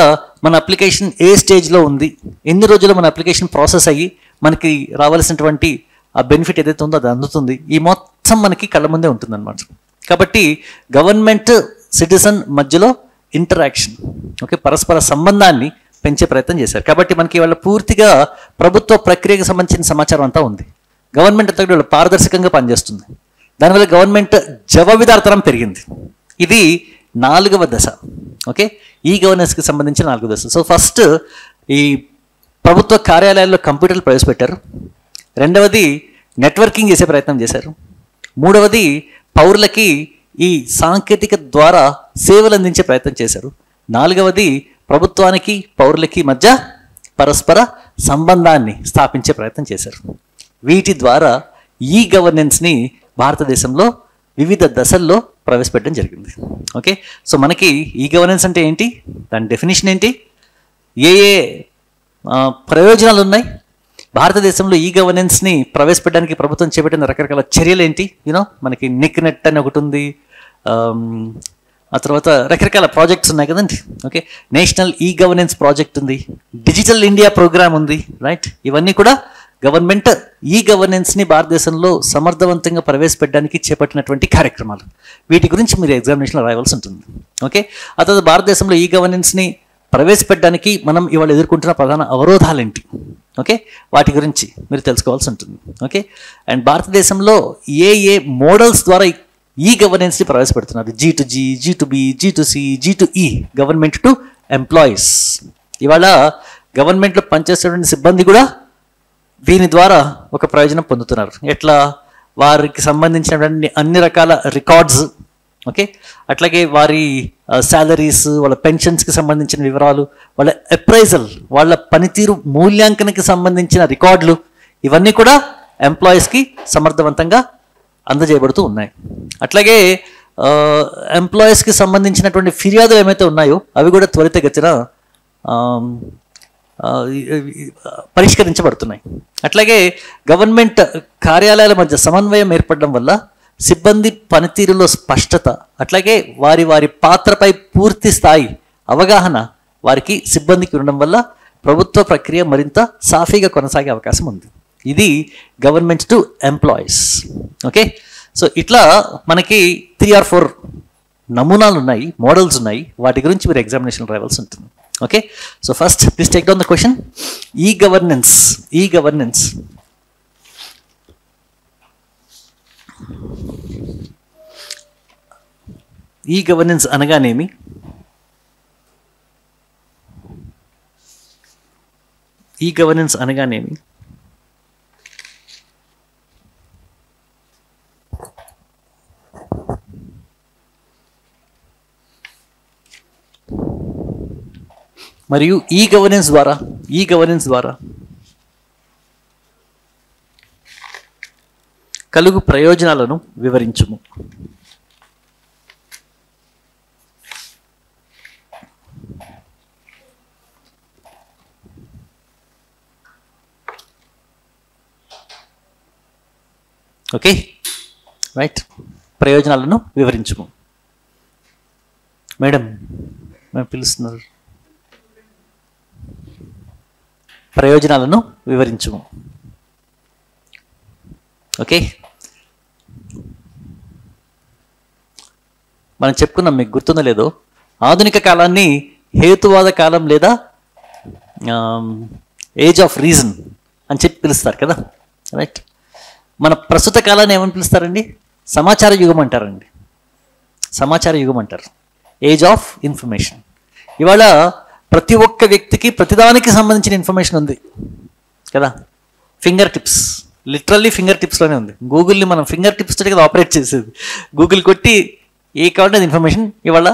మన అప్లికేషన్ ఏ స్టేజ్లో ఉంది, ఎన్ని రోజుల్లో మన అప్లికేషన్ ప్రాసెస్ అయ్యి మనకి రావాల్సినటువంటి ఆ బెనిఫిట్ ఏదైతే ఉందో అది అందుతుంది. ఈ మొత్తం మనకి కళ్ళ ముందే ఉంటుందన్నమాట. కాబట్టి గవర్నమెంట్ సిటిజన్ మధ్యలో ఇంటరాక్షన్, ఓకే, పరస్పర సంబంధాన్ని పెంచే ప్రయత్నం చేశారు. కాబట్టి మనకి ఇవాళ పూర్తిగా ప్రభుత్వ ప్రక్రియకు సంబంధించిన సమాచారం అంతా ఉంది. గవర్నమెంట్ అంతా కూడా పారదర్శకంగా పనిచేస్తుంది. దానివల్ల గవర్నమెంట్ జవాబుదారితనం పెరిగింది. ఇది 4వ దశ. ఓకే, ఈ గవర్నెన్స్కి సంబంధించిన 4వ దశ. సో ఫస్ట్ ఈ ప్రభుత్వ కార్యాలయాల్లో కంప్యూటర్లు ప్రవేశపెట్టారు. రెండవది నెట్వర్కింగ్ చేసే ప్రయత్నం చేశారు. మూడవది పౌరులకి ఈ సాంకేతిక ద్వారా సేవలు అందించే ప్రయత్నం చేశారు. 4వది ప్రభుత్వానికి పౌరులకి మధ్య పరస్పర సంబంధాన్ని స్థాపించే ప్రయత్నం చేశారు. వీటి ద్వారా ఈ గవర్నెన్స్ని భారతదేశంలో వివిధ దశల్లో ప్రవేశపెట్టడం జరిగింది. ఓకే, సో మనకి ఈ గవర్నెన్స్ అంటే ఏంటి, దాని డెఫినేషన్ ఏంటి, ఏ ప్రయోజనాలు ఉన్నాయి, భారతదేశంలో ఈ గవర్నెన్స్ని ప్రవేశపెట్టడానికి ప్రభుత్వం చేపట్టిన రకరకాల చర్యలు ఏంటి. మనకి నిక్ నెట్ అని ఒకటి ఉంది, ఆ తర్వాత రకరకాల ప్రాజెక్ట్స్ ఉన్నాయి కదండి. Okay, national e governance project ఉంది, డిజిటల్ ఇండియా ప్రోగ్రామ్ ఉంది, రైట్. ఇవన్నీ కూడా గవర్నమెంట్ ఈ గవర్నెన్స్ని భారతదేశంలో సమర్థవంతంగా ప్రవేశపెట్టడానికి చేపట్టినటువంటి కార్యక్రమాలు. వీటి గురించి మీరు ఎగ్జామినేషన్లో రాయవలసి ఉంటుంది. ఓకే, ఆ తర్వాత భారతదేశంలో ఈ గవర్నెన్స్ని ప్రవేశపెట్టడానికి మనం ఇవాళ ఎదుర్కొంటున్న ప్రధాన అవరోధాలు ఏంటి, ఓకే, వాటి గురించి మీరు తెలుసుకోవాల్సి ఉంటుంది. ఓకే, అండ్ భారతదేశంలో ఏ మోడల్స్ ద్వారా ఈ గవర్నెన్స్ని ప్రవేశపెడుతున్నారు, G2G, G2B, G2C, G2E, government to employees. ఇవాళ గవర్నమెంట్లో పనిచేసేటువంటి సిబ్బంది కూడా దీని ద్వారా ఒక ప్రయోజనం పొందుతున్నారు. ఎట్లా, వారికి సంబంధించినటువంటి అన్ని రకాల రికార్డ్స్, ఓకే, అట్లాగే వారి శాలరీస్, వాళ్ళ పెన్షన్స్కి సంబంధించిన వివరాలు, వాళ్ళ అప్రైజల్, వాళ్ళ పనితీరు మూల్యాంకనకి సంబంధించిన రికార్డులు, ఇవన్నీ కూడా ఎంప్లాయీస్కి సమర్థవంతంగా అందజేయబడుతూ ఉన్నాయి. అట్లాగే ఎంప్లాయీస్కి సంబంధించినటువంటి ఫిర్యాదులు ఏమైతే ఉన్నాయో అవి కూడా త్వరితగతిన పరిష్కరించబడుతున్నాయి. అట్లాగే గవర్నమెంట్ కార్యాలయాల మధ్య సమన్వయం ఏర్పడడం వల్ల సిబ్బంది పనితీరులో స్పష్టత, అట్లాగే వారి వారి పాత్రపై పూర్తి స్థాయి అవగాహన వారికి సిబ్బందికి ఉండడం వల్ల ప్రభుత్వ ప్రక్రియ మరింత సాఫీగా కొనసాగే అవకాశం ఉంది. ఇది government to employees. Okay, so ఇట్లా మనకి 3 or 4 నమూనాలు ఉన్నాయి, మోడల్స్ ఉన్నాయి. వాటి గురించి మీరు ఎగ్జామినేషన్ రావాల్సి ఉంటుంది. Okay, so first please take down the question. E governance అనగానేమి? ఈ గవర్నెన్స్ అనగానేమి? మరియు ఈ గవర్నెన్స్ ద్వారా కలుగు ప్రయోజనాలను వివరించుము. Okay, right. ప్రయోజనాలను వివరించుము. మేడం పిలుస్తున్నారు. ప్రయోజనాలను వివరించుము. ఓకే, మనం చెప్పుకున్నాం, మీకు గుర్తుందో లేదో, ఆధునిక కాలాన్ని హేతువాద కాలం లేదా ఏజ్ ఆఫ్ రీజన్ అని చెప్పి పిలుస్తారు కదా, రైట్. మన ప్రస్తుత కాలాన్ని ఏమని పిలుస్తారండి? సమాచార యుగం అంటారండి. సమాచార యుగం అంటారు, ఏజ్ ఆఫ్ ఇన్ఫర్మేషన్. ఇవాళ ప్రతి ఒక్క వ్యక్తికి ప్రతిదానికి సంబంధించిన ఇన్ఫర్మేషన్ ఉంది కదా, ఫింగర్ టిప్స్, లిటరల్లీ ఫింగర్ టిప్స్లోనే ఉంది. గూగుల్ని మనం ఫింగర్ టిప్స్ తోటి కదా ఆపరేట్ చేసేది. గూగుల్ కొట్టి ఏ కావాలంటే ఇన్ఫర్మేషన్ ఇవాళ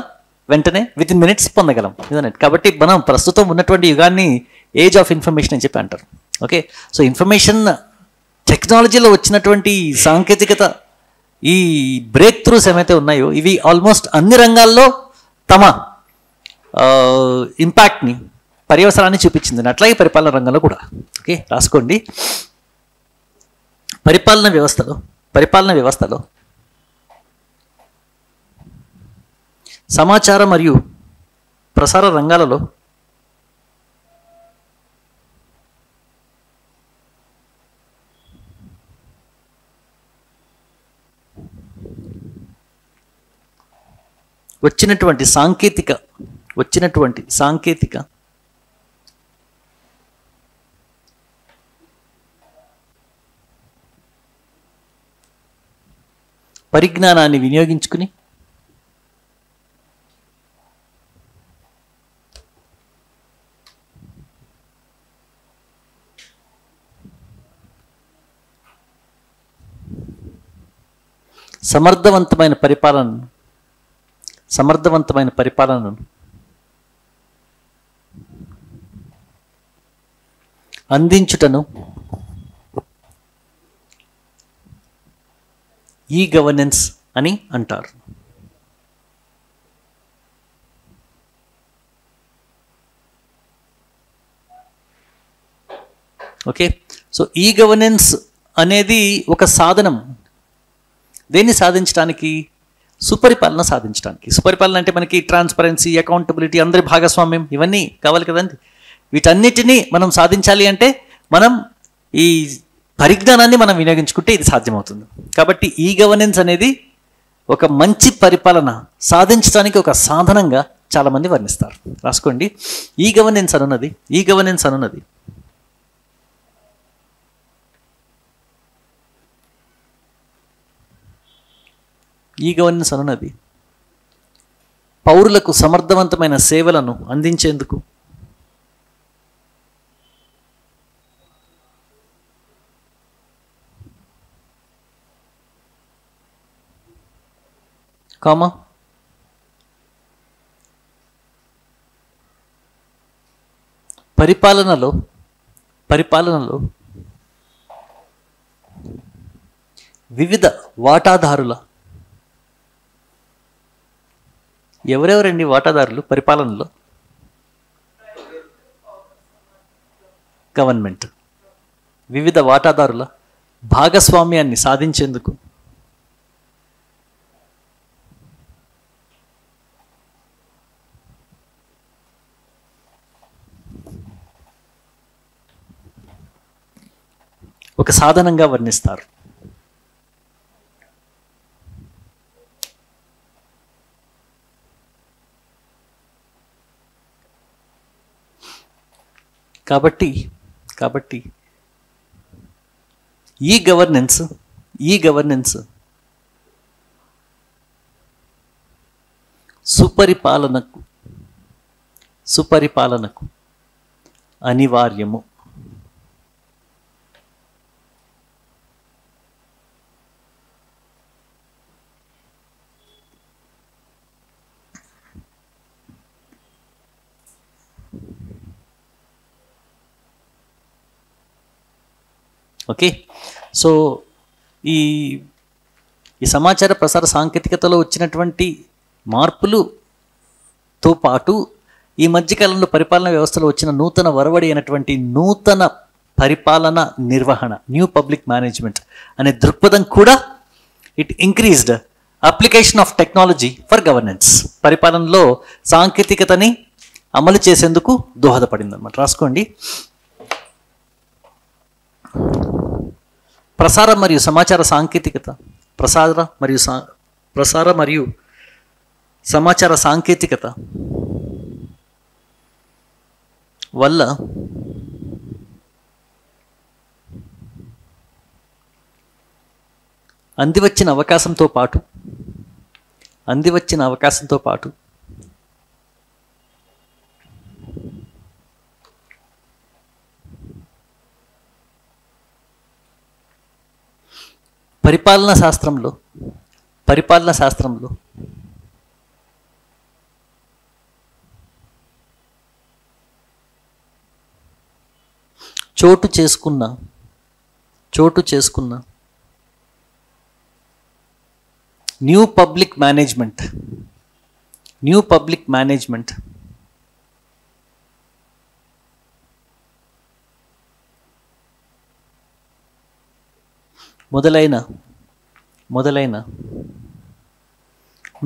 వెంటనే విత్ ఇన్ మినిట్స్ పొందగలం, ఇదన్నట్టు. కాబట్టి మనం ప్రస్తుతం ఉన్నటువంటి యుగాన్ని ఏజ్ ఆఫ్ ఇన్ఫర్మేషన్ అని చెప్పి అంటారు. ఓకే, సో ఇన్ఫర్మేషన్ టెక్నాలజీలో వచ్చినటువంటి సాంకేతికత, ఈ బ్రేక్ త్రూస్ ఏమైతే ఉన్నాయో ఇవి ఆల్మోస్ట్ అన్ని రంగాల్లో తమ ఇంపాక్ట్ని, పర్యవసరాన్ని చూపించింది. అట్లాగే పరిపాలన రంగంలో కూడా. ఓకే, రాసుకోండి. పరిపాలన వ్యవస్థలో సమాచార మరియు ప్రసార రంగాలలో వచ్చినటువంటి సాంకేతిక పరిజ్ఞానాన్ని వినియోగించుకుని సమర్థవంతమైన పరిపాలనను అందించుటను ఈ గవర్నెన్స్ అని అంటారు. ఓకే, సో ఈ గవర్నెన్స్ అనేది ఒక సాధనం. దేన్ని సాధించడానికి? సుపరిపాలన సాధించడానికి. సుపరిపాలన అంటే మనకి ట్రాన్స్పరెన్సీ, అకౌంటబిలిటీ, అందరి భాగస్వామ్యం, ఇవన్నీ కావాలి కదండి. వీటన్నిటినీ మనం సాధించాలి అంటే మనం ఈ పరిజ్ఞానాన్ని మనం వినియోగించుకుంటే ఇది సాధ్యమవుతుంది. కాబట్టి ఈ గవర్నెన్స్ అనేది ఒక మంచి పరిపాలన సాధించడానికి ఒక సాధనంగా చాలామంది వర్ణిస్తారు. రాసుకోండి. ఈ గవర్నెన్స్ అనున్నది పౌరులకు సమర్థవంతమైన సేవలను అందించేందుకు పరిపాలనలో వివిధ వాటాదారుల, ఎవరెవరండి వాటాదారులు పరిపాలనలో? గవర్నమెంట్ వివిధ వాటాదారుల భాగస్వామ్యాన్ని సాధించేందుకు ఒక సాధనంగా వర్ణిస్తారు. కాబట్టి ఈ గవర్నెన్స్ సుపరిపాలనకు అనివార్యము. ఓకే, సో ఈ సమాచార ప్రసార సాంకేతికతలో వచ్చినటువంటి మార్పులతో పాటు ఈ మధ్యకాలంలో పరిపాలన వ్యవస్థలో వచ్చిన నూతన వరవడి అయినటువంటి నూతన పరిపాలన నిర్వహణ, న్యూ పబ్లిక్ మేనేజ్మెంట్ అనే దృక్పథం కూడా it increased application of technology for governance. పరిపాలనలో సాంకేతికతని అమలు చేసేందుకు దోహదపడింది అన్నమాట. రాసుకోండి. ప్రసార మరియు సమాచార సాంకేతికత, ప్రసార మరియు సమాచార సాంకేతికత వల్ల అందివచ్చిన అవకాశంతో పాటు పరిపాలనా శాస్త్రంలో చోటు చేసుకున్న న్యూ పబ్లిక్ మేనేజ్మెంట్ మొదలైన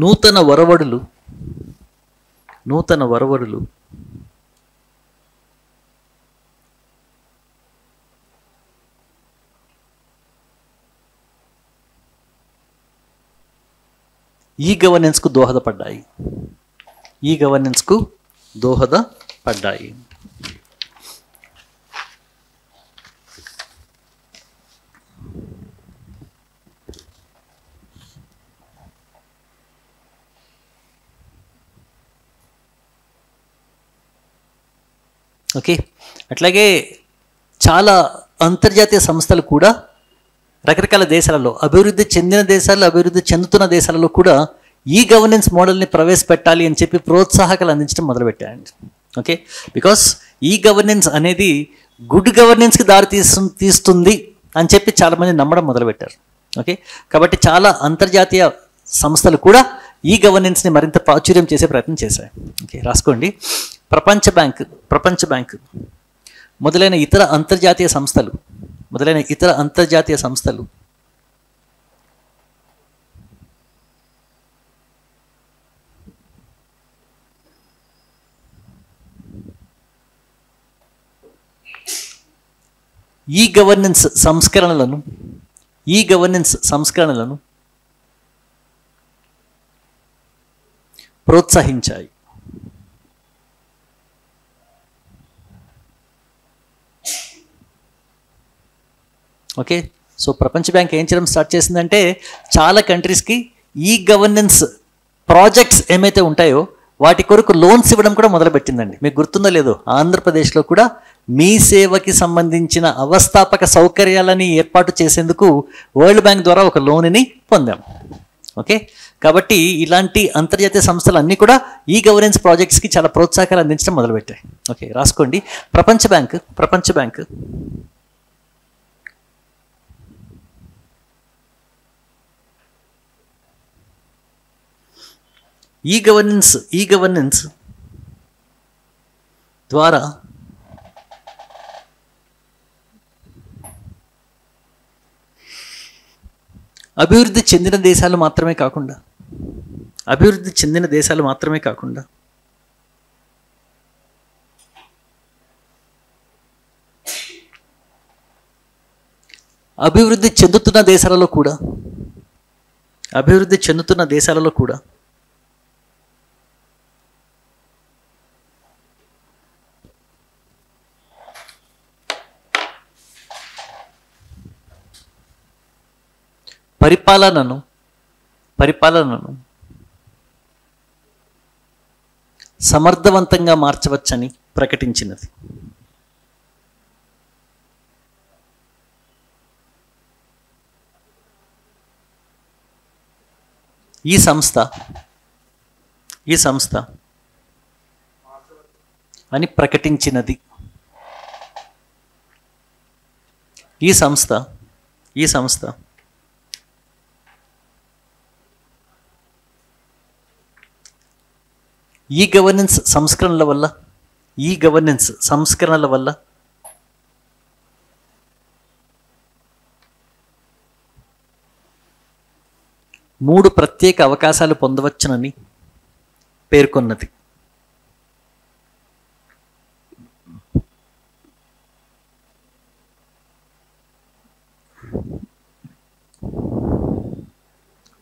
నూతన వరవడులు ఈ గవర్నెన్స్కు దోహదపడ్డాయి. ఓకే, అట్లాగే చాలా అంతర్జాతీయ సంస్థలు కూడా రకరకాల దేశాలలో, అభివృద్ధి చెందుతున్న దేశాలలో కూడా ఈ గవర్నెన్స్ మోడల్ని ప్రవేశపెట్టాలి అని చెప్పి ప్రోత్సాహకాలు అందించడం మొదలుపెట్టాయండి. ఓకే, బికాస్ ఈ గవర్నెన్స్ అనేది గుడ్ గవర్నెన్స్కి తీస్తుంది అని చెప్పి చాలామంది నమ్మడం మొదలుపెట్టారు. ఓకే, కాబట్టి చాలా అంతర్జాతీయ సంస్థలు కూడా ఈ గవర్నెన్స్ని మరింత ప్రాచుర్యం చేసే ప్రయత్నం చేశాయి. ఓకే, రాసుకోండి. ప్రపంచ బ్యాంక్ మొదలైన ఇతర అంతర్జాతీయ సంస్థలు ఈ గవర్నెన్స్ సంస్కరణలను ప్రోత్సహించాయి. ఓకే, సో ప్రపంచ బ్యాంక్ ఏం చేయడం స్టార్ట్ చేసిందంటే చాలా కంట్రీస్కి ఈ గవర్నెన్స్ ప్రాజెక్ట్స్ ఏమైతే ఉంటాయో వాటి కొరకు లోన్స్ ఇవ్వడం కూడా మొదలుపెట్టిందండి. మీకు గుర్తుందో లేదో, ఆంధ్రప్రదేశ్లో కూడా మీ సేవకి సంబంధించిన అవస్థాపక సౌకర్యాలని ఏర్పాటు చేసేందుకు వరల్డ్ బ్యాంక్ ద్వారా ఒక లోన్ని పొందాం. ఓకే, కాబట్టి ఇలాంటి అంతర్జాతీయ సంస్థలు అన్నీ కూడా ఈ గవర్నెన్స్ ప్రాజెక్ట్స్కి చాలా ప్రోత్సాహకాలు అందించడం మొదలుపెట్టాయి. ఓకే, రాసుకోండి. ప్రపంచ బ్యాంక్ ఈ గవర్నెన్స్ ద్వారా అభివృద్ధి చెందిన దేశాలు మాత్రమే కాకుండా అభివృద్ధి చెందిన దేశాలు మాత్రమే కాకుండా అభివృద్ధి చెందుతున్న దేశాలలో కూడా పరిపాలనను సమర్థవంతంగా మార్చవచ్చని ప్రకటించినది. ఈ సంస్థ అని ప్రకటించినది. ఈ సంస్థ ఈ గవర్నెన్స్ సంస్కరణల వల్ల 3 ప్రత్యేక అవకాశాలు పొందవచ్చునని పేర్కొన్నది.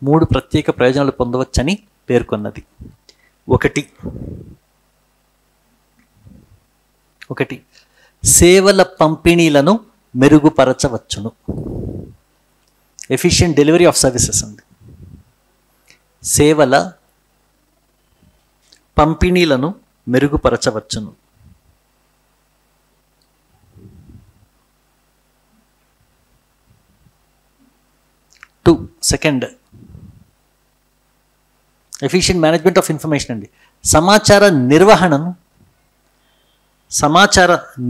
మూడు ప్రత్యేక ప్రయోజనాలు పొందవచ్చని పేర్కొన్నది. ఒకటి సేవల పంపిణీలను మెరుగుపరచవచ్చును. ఎఫిషియెంట్ డెలివరీ ఆఫ్ సర్వీసెస్ అండి. సేవల పంపిణీలను మెరుగుపరచవచ్చును. Second efficient management of information అండి. సమాచార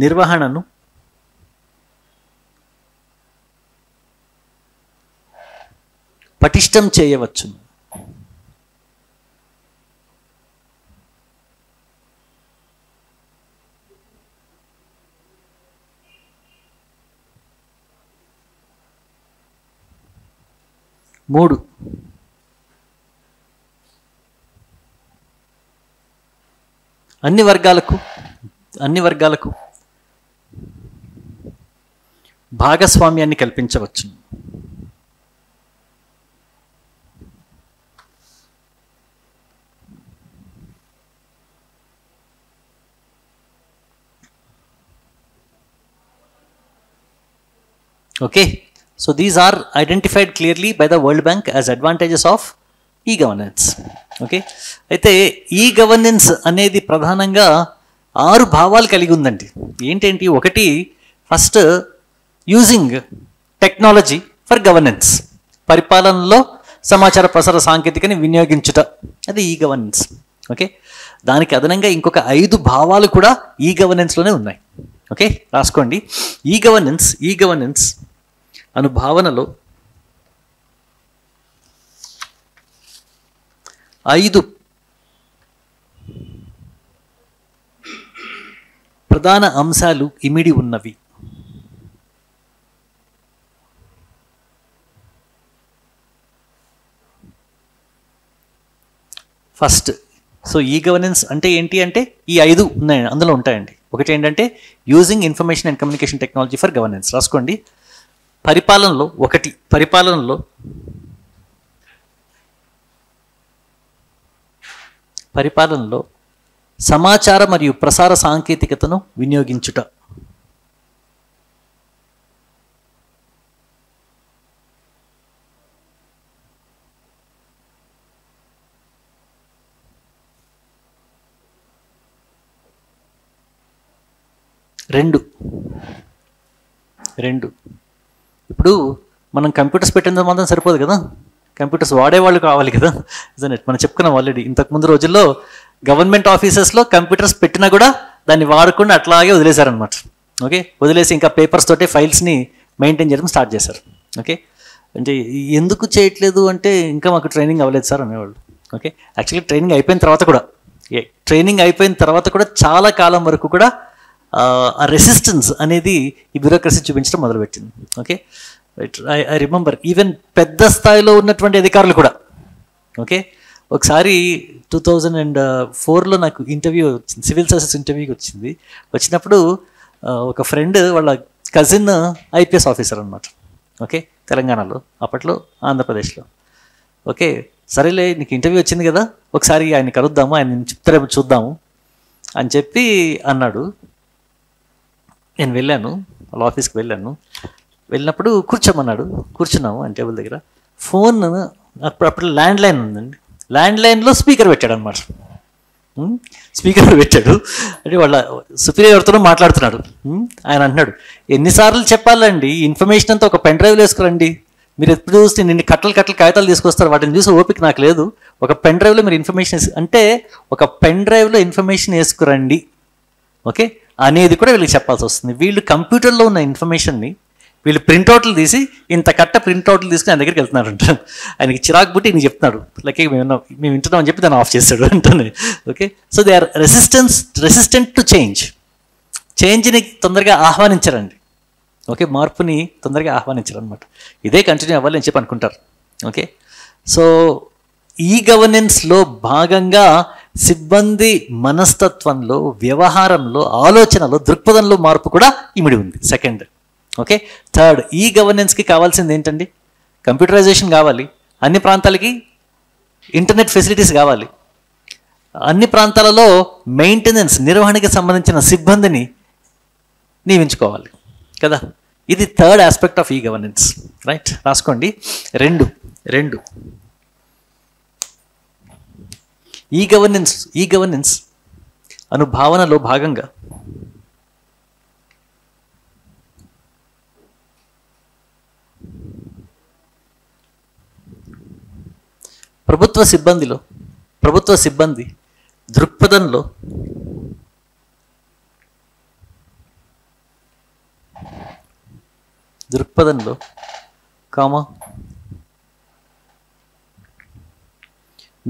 నిర్వహణను పటిష్టం చేయవచ్చును. మూడు అన్ని వర్గాలకు భాగస్వామ్యాన్ని కల్పించవచ్చు. Okay, so these are identified clearly by the World Bank as advantages of e-governance. Okay, అయితే ఈ-గవర్నెన్స్ అనేది ప్రధానంగా 6 భావాలు కలిగి ఉందండి. ఏంటేంటి? ఒకటి, first using technology for governance, పరిపాలనలో సమాచార ప్రసార సాంకేతికని వినియోగించుట, అది ఈ-గవర్నెన్స్. ఓకే, దానికి అదనంగా ఇంకొక 5 భావాలు కూడా ఈ-గవర్నెన్స్లోనే ఉన్నాయి. ఓకే, రాసుకోండి. ఈ-గవర్నెన్స్ అను భావనలో 5 ప్రధాన అంశాలు ఇమిడి ఉన్నవి. ఫస్ట్, సో ఈ గవర్నెన్స్ అంటే ఏంటి అంటే ఈ 5 ఉన్నాయి, అందులో ఉంటాయండి. ఒకటి ఏంటంటే using information and communication technology for governance. రాసుకోండి. పరిపాలనలో సమాచార మరియు ప్రసార సాంకేతికతను వినియోగించుట. రెండు, ఇప్పుడు మనం కంప్యూటర్స్ పెట్టినంత మాత్రం సరిపోదు కదా, కంప్యూటర్స్ వాడేవాళ్ళు కావాలి కదా. మనం చెప్పుకున్నాం ఆల్రెడీ. ఇంతకుముందు రోజుల్లో గవర్నమెంట్ ఆఫీసెస్లో కంప్యూటర్స్ పెట్టినా కూడా దాన్ని వాడకుండా అట్లాగే వదిలేశారనమాట. ఓకే, వదిలేసి ఇంకా పేపర్స్ తోటే ఫైల్స్ని మెయింటైన్ చేయడం స్టార్ట్ చేశారు. ఓకే, అంటే ఎందుకు చేయట్లేదు అంటే ఇంకా మాకు ట్రైనింగ్ అవ్వలేదు సార్ అనేవాళ్ళు. ఓకే, యాక్చువల్లీ ట్రైనింగ్ అయిపోయిన తర్వాత కూడా చాలా కాలం వరకు కూడా ఆ రెసిస్టెన్స్ అనేది ఈ బ్యూరోక్రసీ చూపించడం మొదలుపెట్టింది. Okay, right. I remember even పెద్ద స్థాయిలో ఉన్నటువంటి అధికారులు కూడా. ఓకే, ఒకసారి 2004లో నాకు ఇంటర్వ్యూ వచ్చింది, సివిల్ సర్వీసెస్ ఇంటర్వ్యూకి వచ్చింది. వచ్చినప్పుడు ఒక ఫ్రెండ్ వాళ్ళ కజిన్ ఐపీఎస్ ఆఫీసర్ అనమాట. ఓకే, తెలంగాణలో, అప్పట్లో ఆంధ్రప్రదేశ్లో. ఓకే, సరేలే నీకు ఇంటర్వ్యూ వచ్చింది కదా, ఒకసారి ఆయన కలుద్దాము, ఆయన చెప్తారేమో చూద్దాము అని చెప్పి అన్నాడు. నేను వెళ్ళాను, వాళ్ళ ఆఫీస్కి వెళ్ళాను. వెళ్ళినప్పుడు కూర్చోమన్నాడు, కూర్చున్నాము ఆయన టేబుల్ దగ్గర. ఫోన్ అప్పుడు ల్యాండ్ లైన్ ఉందండి, ల్యాండ్ లైన్లో స్పీకర్ పెట్టాడు అనమాట. స్పీకర్ పెట్టాడు అంటే వాళ్ళ సుపీరియర్తో మాట్లాడుతున్నాడు. ఆయన అంటున్నాడు, ఎన్నిసార్లు చెప్పాలండి ఇన్ఫర్మేషన్ అంతా ఒక పెన్ డ్రైవ్లో వేసుకురండి, మీరు ఎప్పుడు చూస్తే నిన్ను కట్టలు కాగితాలు తీసుకొస్తారు, వాటిని చూసి ఓపిక నాకు లేదు, ఒక పెన్ డ్రైవ్లో మీరు ఇన్ఫర్మేషన్ అంటే ఒక పెన్ డ్రైవ్లో ఇన్ఫర్మేషన్ వేసుకురండి ఓకే అనేది కూడా వీళ్ళకి చెప్పాల్సి వస్తుంది. వీళ్ళు కంప్యూటర్లో ఉన్న ఇన్ఫర్మేషన్ని వీళ్ళు ప్రింట్అవుట్లు తీసి ఇంత కట్ట ప్రింట్అవుట్లు తీసుకుని ఆయన దగ్గరికి వెళ్తున్నారంట. ఆయనకి చిరాకు పుట్టి ఈయన చెప్తున్నాడు, లైక్ మేము వింటున్నాం అని చెప్పి దాన్ని ఆఫ్ చేస్తాడు అంటాను. Okay, so they are resistant to చేంజ్ని తొందరగా ఆహ్వానించారండి. ఓకే, మార్పుని తొందరగా ఆహ్వానించారనమాట. ఇదే కంటిన్యూ అవ్వాలి అని చెప్పి అనుకుంటారు. ఓకే, సో ఈ గవర్నెన్స్లో భాగంగా సిబ్బంది మనస్తత్వంలో, వ్యవహారంలో, ఆలోచనలో, దృక్పథంలో మార్పు కూడా ఇమిడి ఉంది. సెకండ్. ఓకే, థర్డ్, ఈ గవర్నెన్స్కి కావాల్సింది ఏంటండి? కంప్యూటరైజేషన్ కావాలి, అన్ని ప్రాంతాలకి ఇంటర్నెట్ ఫెసిలిటీస్ కావాలి, అన్ని ప్రాంతాలలో మెయింటెనెన్స్, నిర్వహణకి సంబంధించిన సిబ్బందిని నియమించుకోవాలి కదా. ఇది third aspect of e governance. Right, రాసుకోండి. రెండు ఈ గవర్నెన్స్ అను భావనలో భాగంగా ప్రభుత్వ సిబ్బంది దృక్పథంలో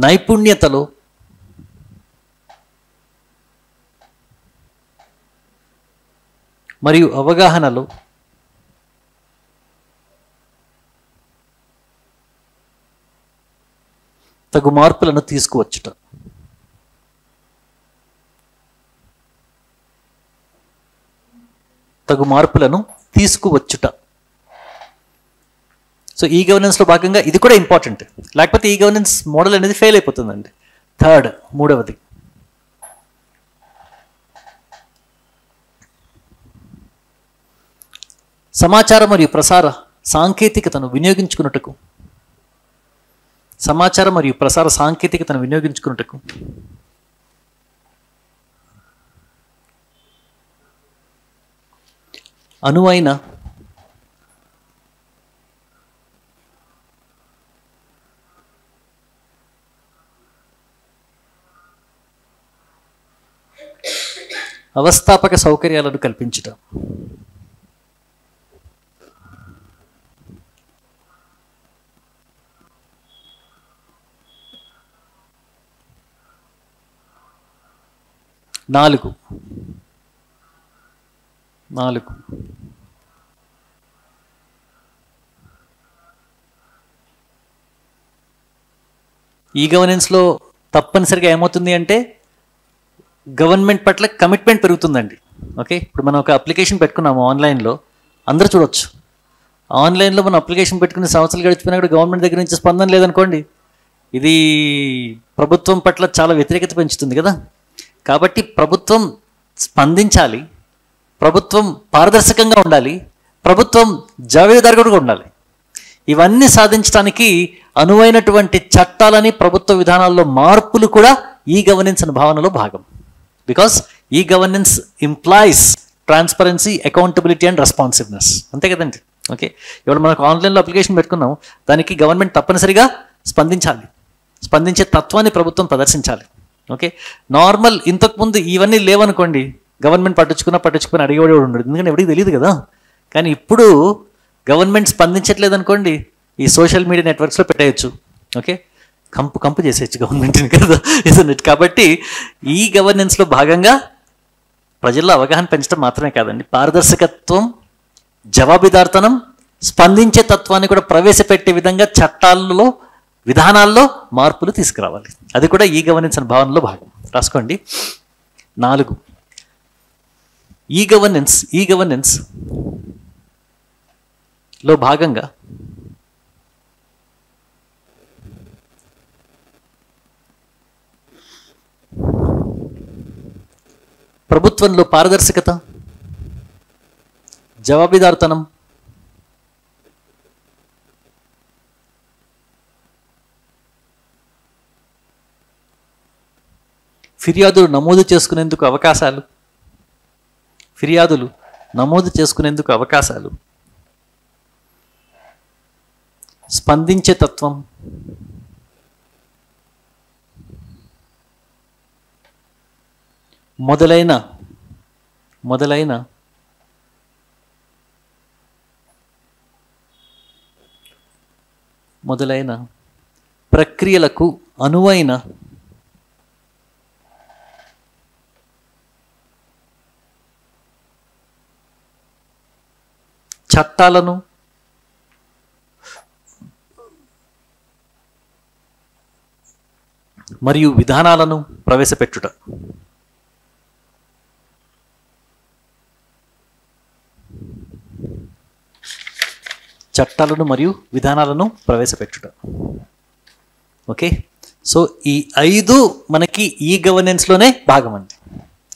నైపుణ్యతలో మరియు అవగాహనలో తగు మార్పులను తీసుకువచ్చుట. సో ఈ గవర్నెన్స్లో భాగంగా ఇది కూడా ఇంపార్టెంట్, లేకపోతే ఈ గవర్నెన్స్ మోడల్ అనేది ఫెయిల్ అయిపోతుందండి. థర్డ్, మూడవది, సమాచార మరియు ప్రసార సాంకేతికతను వినియోగించుకున్నట్టుకు అనువైన అవస్థాపక సౌకర్యాలను కల్పించుట. నాలుగు, ఈ గవర్నెన్స్లో తప్పనిసరిగా ఏమవుతుంది అంటే గవర్నమెంట్ పట్ల కమిట్మెంట్ పెరుగుతుందండి. ఓకే, ఇప్పుడు మనం ఒక అప్లికేషన్ పెట్టుకున్నాము ఆన్లైన్లో, అందరూ చూడొచ్చు. ఆన్లైన్లో మనం అప్లికేషన్ పెట్టుకునే సంవత్సరాలు గడిచిపోయినా కూడా గవర్నమెంట్ దగ్గర నుంచి స్పందన లేదనుకోండి, ఇది ప్రభుత్వం పట్ల చాలా వ్యతిరేకత పెంచుతుంది కదా. కాబట్టి ప్రభుత్వం స్పందించాలి, ప్రభుత్వం పారదర్శకంగా ఉండాలి, ప్రభుత్వం జవాబుదారీగా ఉండాలి. ఇవన్నీ సాధించడానికి అనువైనటువంటి చట్టాలని, ప్రభుత్వ విధానాల్లో మార్పులు కూడా ఈ గవర్నెన్స్ అనే భావనలో భాగం. Because e governance implies transparency, accountability and responsiveness. అంతే కదండి. ఓకే, ఇవాళ మనకు ఆన్లైన్లో అప్లికేషన్ పెట్టుకున్నాం, దానికి గవర్నమెంట్ తప్పనిసరిగా స్పందించే తత్వాన్ని ప్రభుత్వం ప్రదర్శించాలి. ఓకే, నార్మల్ ఇంతకుముందు ఇవన్నీ లేవనుకోండి, గవర్నమెంట్ పట్టించుకుని అడిగేవాడు ఉండడు, ఎందుకంటే ఎవరికి తెలియదు కదా. కానీ ఇప్పుడు గవర్నమెంట్ స్పందించట్లేదు అనుకోండి, ఈ సోషల్ మీడియా నెట్వర్క్స్లో పెట్టేయచ్చు. ఓకే, కంపు చేసేయచ్చు గవర్నమెంట్ని కదా, ఇజంట్ ఇట్? కాబట్టి ఈ గవర్నెన్స్లో భాగంగా ప్రజల్లో అవగాహన పెంచడం మాత్రమే కాదండి, పారదర్శకత్వం, జవాబుదారితనం, స్పందించే తత్వాన్ని కూడా ప్రవేశపెట్టే విధంగా చట్టాలలో విధానాల్లో మార్పులు తీసుకురావాలి. అది కూడా ఈ గవర్నెన్స్ అనే భావనలో భాగం. రాసుకోండి. 4 ఈ గవర్నెన్స్ లో భాగంగా ప్రభుత్వంలో పారదర్శకత, జవాబుదారుతనం, ఫిర్యాదులు నమోదు చేసుకునేందుకు అవకాశాలు, స్పందించే తత్వం, మొదలైన ప్రక్రియలకు అనువైన చట్టాలను మరియు విధానాలను ప్రవేశపెట్టుట. ఓకే. సో ఈ 5 మనకి ఈ గవర్నెన్స్లోనే భాగం అండి.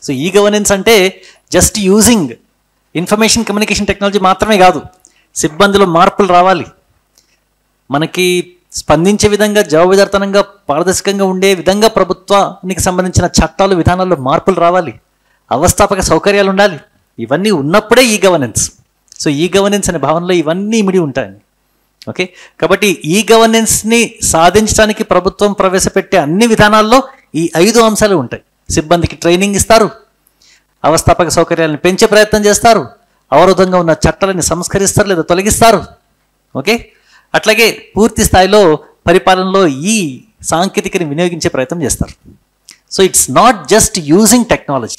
సో ఈ గవర్నెన్స్ అంటే just using information communication technology మాత్రమే కాదు. సిబ్బందిలో మార్పులు రావాలి, మనకి స్పందించే విధంగా, జవాబుదారితనంగా, పారదర్శకంగా ఉండే విధంగా ప్రభుత్వానికి సంబంధించిన చట్టాలు విధానాల్లో మార్పులు రావాలి, అవస్థాపక సౌకర్యాలు ఉండాలి. ఇవన్నీ ఉన్నప్పుడే e governance. So e governance అనే భావనలో ఇవన్నీ ఇమిడి ఉంటాయండి. ఓకే. కాబట్టి ఈ గవర్నెన్స్ని సాధించడానికి ప్రభుత్వం ప్రవేశపెట్టే అన్ని విధానాల్లో ఈ 5 అంశాలు ఉంటాయి. సిబ్బందికి ట్రైనింగ్ ఇస్తారు, అవస్థాపక సౌకర్యాలను పెంచే ప్రయత్నం చేస్తారు, అవరోధంగా ఉన్న చట్టాలని సంస్కరిస్తారు లేదా తొలగిస్తారు. ఓకే. అట్లాగే పూర్తి స్థాయిలో పరిపాలనలో ఈ సాంకేతికని వినియోగించే ప్రయత్నం చేస్తారు. So it's not just using technology,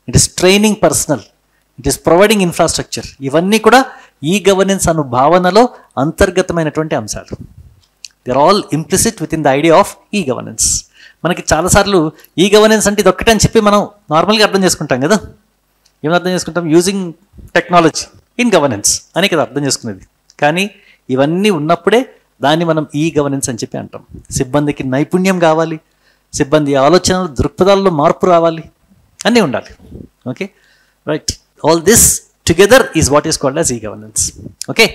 it is training personnel, it is providing infrastructure. ఇవన్నీ కూడా ఈ గవర్నెన్స్ అను భావనలో అంతర్గతమైనటువంటి అంశాలు. They are all implicit within the idea of e governance. మనకి చాలాసార్లు ఈ గవర్నెన్స్ అంటే ఇది ఒక్కటే అని చెప్పి మనం నార్మల్గా అర్థం చేసుకుంటాం కదా. ఏమని అర్థం చేసుకుంటాం? యూజింగ్ టెక్నాలజీ ఇన్ గవర్నెన్స్ అని కదా అర్థం చేసుకునేది. కానీ ఇవన్నీ ఉన్నప్పుడే దాన్ని మనం ఈ గవర్నెన్స్ అని చెప్పి అంటాం. సిబ్బందికి నైపుణ్యం కావాలి, సిబ్బంది ఆలోచనలు, దృక్పథాల్లో మార్పు రావాలి, అన్నీ ఉండాలి. Okay, right. All this together is what is called as ఈ governance. Okay,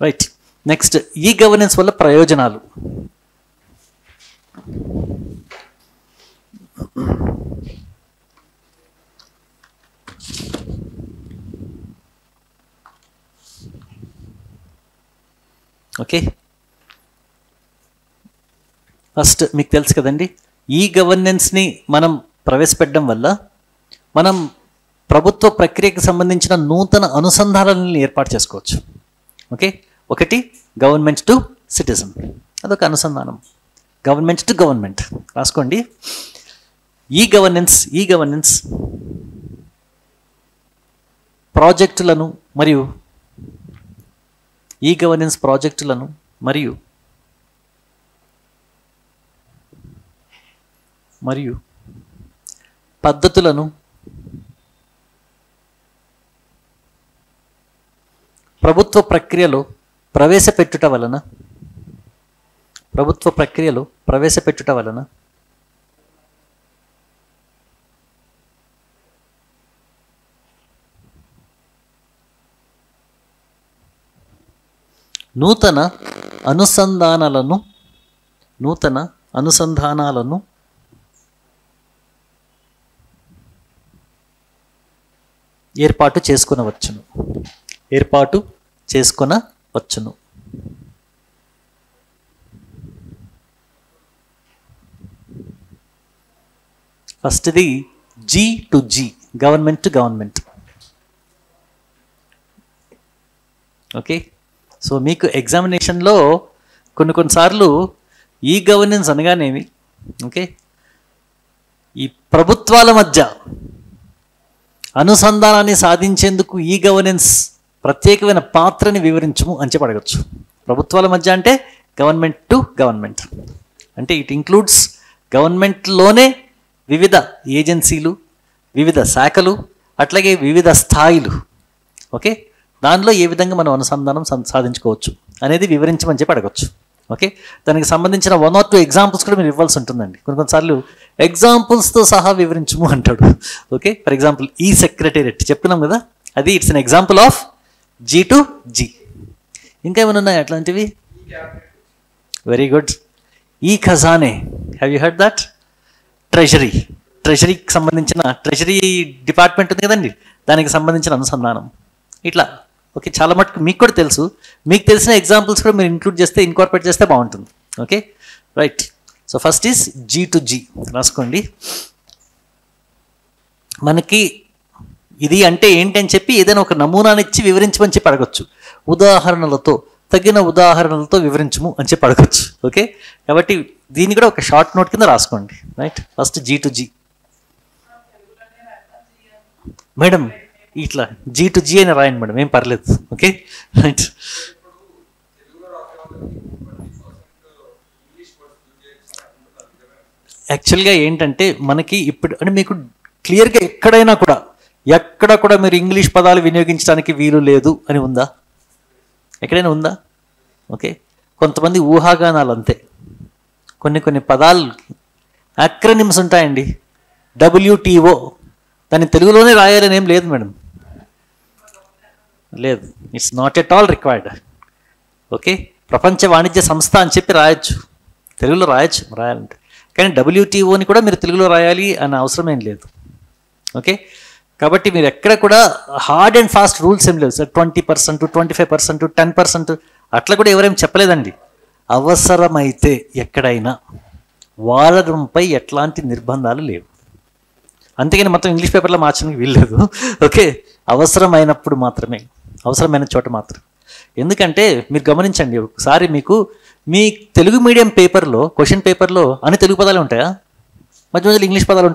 right. Next, e governance వల్ల ప్రయోజనాలు. ఓకే, ఫస్ట్ మీకు తెలుసు కదండి, ఈ గవర్నెన్స్ని మనం ప్రవేశపెట్టడం వల్ల మనం ప్రభుత్వ ప్రక్రియకు సంబంధించిన నూతన అనుసంధానాలను ఏర్పాటు చేసుకోవచ్చు. ఓకే, ఒకటి గవర్నమెంట్ టు సిటిజన్, అదొక అనుసంధానం. గవర్నమెంట్ టు గవర్నమెంట్ రాసుకోండి. ఈ గవర్నెన్స్ ప్రాజెక్టులను మరియు మరియు పద్ధతులను ప్రభుత్వ ప్రక్రియలో ప్రవేశపెట్టుట వలన నూతన అనుసంధానాలను ఏర్పాటు చేసుకొనవచ్చును. ఫస్ట్ది G to G, government to government. Okay, so మీకు ఎగ్జామినేషన్లో కొన్నిసార్లు ఈ గవర్నెన్స్ అనగానేమి, ఓకే, ఈ ప్రభుత్వాల మధ్య అనుసంధానాన్ని సాధించేందుకు ఈ గవర్నెన్స్ ప్రత్యేకమైన పాత్రని వివరించుము అని చెప్పి అడగచ్చు. ప్రభుత్వాల మధ్య అంటే గవర్నమెంట్ టు గవర్నమెంట్, అంటే ఇట్ ఇంక్లూడ్స్ గవర్నమెంట్లోనే వివిధ ఏజెన్సీలు, వివిధ శాఖలు, అట్లాగే వివిధ స్థాయిలు. ఓకే, దానిలో ఏ విధంగా మనం అనుసంధానం సాధించుకోవచ్చు అనేది వివరించమని చెప్పి అడగచ్చు. ఓకే, దానికి సంబంధించిన 1 or 2 ఎగ్జాంపుల్స్ కూడా మీరు ఇవ్వాల్సి ఉంటుందండి. కొన్నిసార్లు ఎగ్జాంపుల్స్తో సహా వివరించము అంటాడు. ఓకే, ఫర్ ఎగ్జాంపుల్ ఈ సెక్రటేరియట్ చెప్తున్నాం కదా, అది it's an example of G to G. ఇంకా ఏమైనా ఉన్నాయి అట్లాంటివి? Very good. ఈ ఖజానే, హ్యావ్ యూ హర్డ్ దట్? ట్రెజరీకి సంబంధించిన ట్రెజరీ డిపార్ట్మెంట్ ఉంది కదండి, దానికి సంబంధించిన అనుసంధానం ఇట్లా. ఓకే, చాలా మటుకు మీకు కూడా తెలుసు. మీకు తెలిసిన ఎగ్జాంపుల్స్ కూడా మీరు ఇంక్లూడ్ చేస్తే, ఇన్కార్పొరేట్ చేస్తే బాగుంటుంది. Okay, right. So first is G to G రాసుకోండి. మనకి ఇది అంటే ఏంటని చెప్పి ఏదైనా ఒక నమూనాని ఇచ్చి వివరించమని చెప్పి అడగచ్చు. ఉదాహరణలతో, తగిన ఉదాహరణలతో వివరించము అని చెప్పి అడగచ్చు. ఓకే, కాబట్టి దీన్ని కూడా ఒక షార్ట్ నోట్ కింద రాసుకోండి. Right, first G to G. Madam ఇట్లా G to G అని రాయండి మేడం, ఏం పర్లేదు. Okay, right. యాక్చువల్గా ఏంటంటే మనకి ఇప్పుడు అంటే మీకు క్లియర్గా ఎక్కడ కూడా మీరు ఇంగ్లీష్ పదాలు వినియోగించడానికి వీలు లేదు అని ఉందా? ఎక్కడైనా ఉందా? ఓకే, కొంతమంది ఊహాగానాలు అంతే. కొన్ని పదాలు యాక్రోనిమ్స్ ఉంటాయండి. WTO దాన్ని తెలుగులోనే రాయాలని ఏం లేదు మేడం, లేదు. It's not at all required. Okay, ప్రపంచ వాణిజ్య సంస్థ అని చెప్పి రాయొచ్చు, తెలుగులో రాయాలంటే. కానీ WTOని కూడా మీరు తెలుగులో రాయాలి అనే అవసరం ఏం లేదు. ఓకే, కాబట్టి మీరు ఎక్కడ కూడా హార్డ్ అండ్ ఫాస్ట్ రూల్స్ ఏం లేవు సార్. 20%, 25%, 10% అట్లా కూడా ఎవరేం చెప్పలేదండి. అవసరమైతే ఎక్కడైనా వాడడంపై ఎట్లాంటి నిర్బంధాలు లేవు. అంతేగాని మొత్తం ఇంగ్లీష్ పేపర్లో మార్చడానికి వీల్లేదు. ఓకే, అవసరమైనప్పుడు మాత్రమే, అవసరమైన చోట మాత్రం. ఎందుకంటే మీరు గమనించండి, ఒకసారి మీకు మీ తెలుగు మీడియం పేపర్లో, క్వశ్చన్ పేపర్లో అన్ని తెలుగు పదాలు ఉంటాయా? మధ్య మధ్యలో ఇంగ్లీష్ పదాలు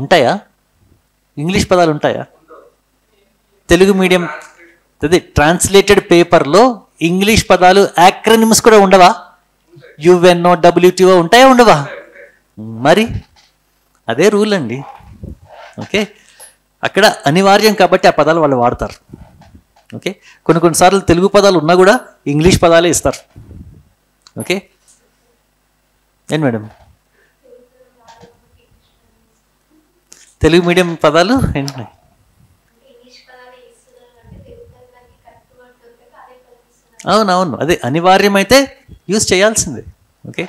ఉంటాయా? ఇంగ్లీష్ పదాలు ఉంటాయా? తెలుగు మీడియం అదే ట్రాన్స్లేటెడ్ పేపర్లో ఇంగ్లీష్ పదాలు యాక్రోనిమ్స్ కూడా ఉండవా? UNO, WTO ఉంటాయా ఉండవా? మరి అదే రూల్ అండి. ఓకే, అక్కడ అనివార్యం కాబట్టి ఆ పదాలు వాళ్ళు వాడతారు. ఓకే, కొన్నిసార్లు తెలుగు పదాలు ఉన్నా కూడా ఇంగ్లీష్ పదాలే ఇస్తారు. ఓకే, ఏం మేడం తెలుగు మీడియం పదాలు ఏంటున్నాయి? అవునవును, అదే అనివార్యమైతే యూజ్ చేయాల్సిందే. Okay,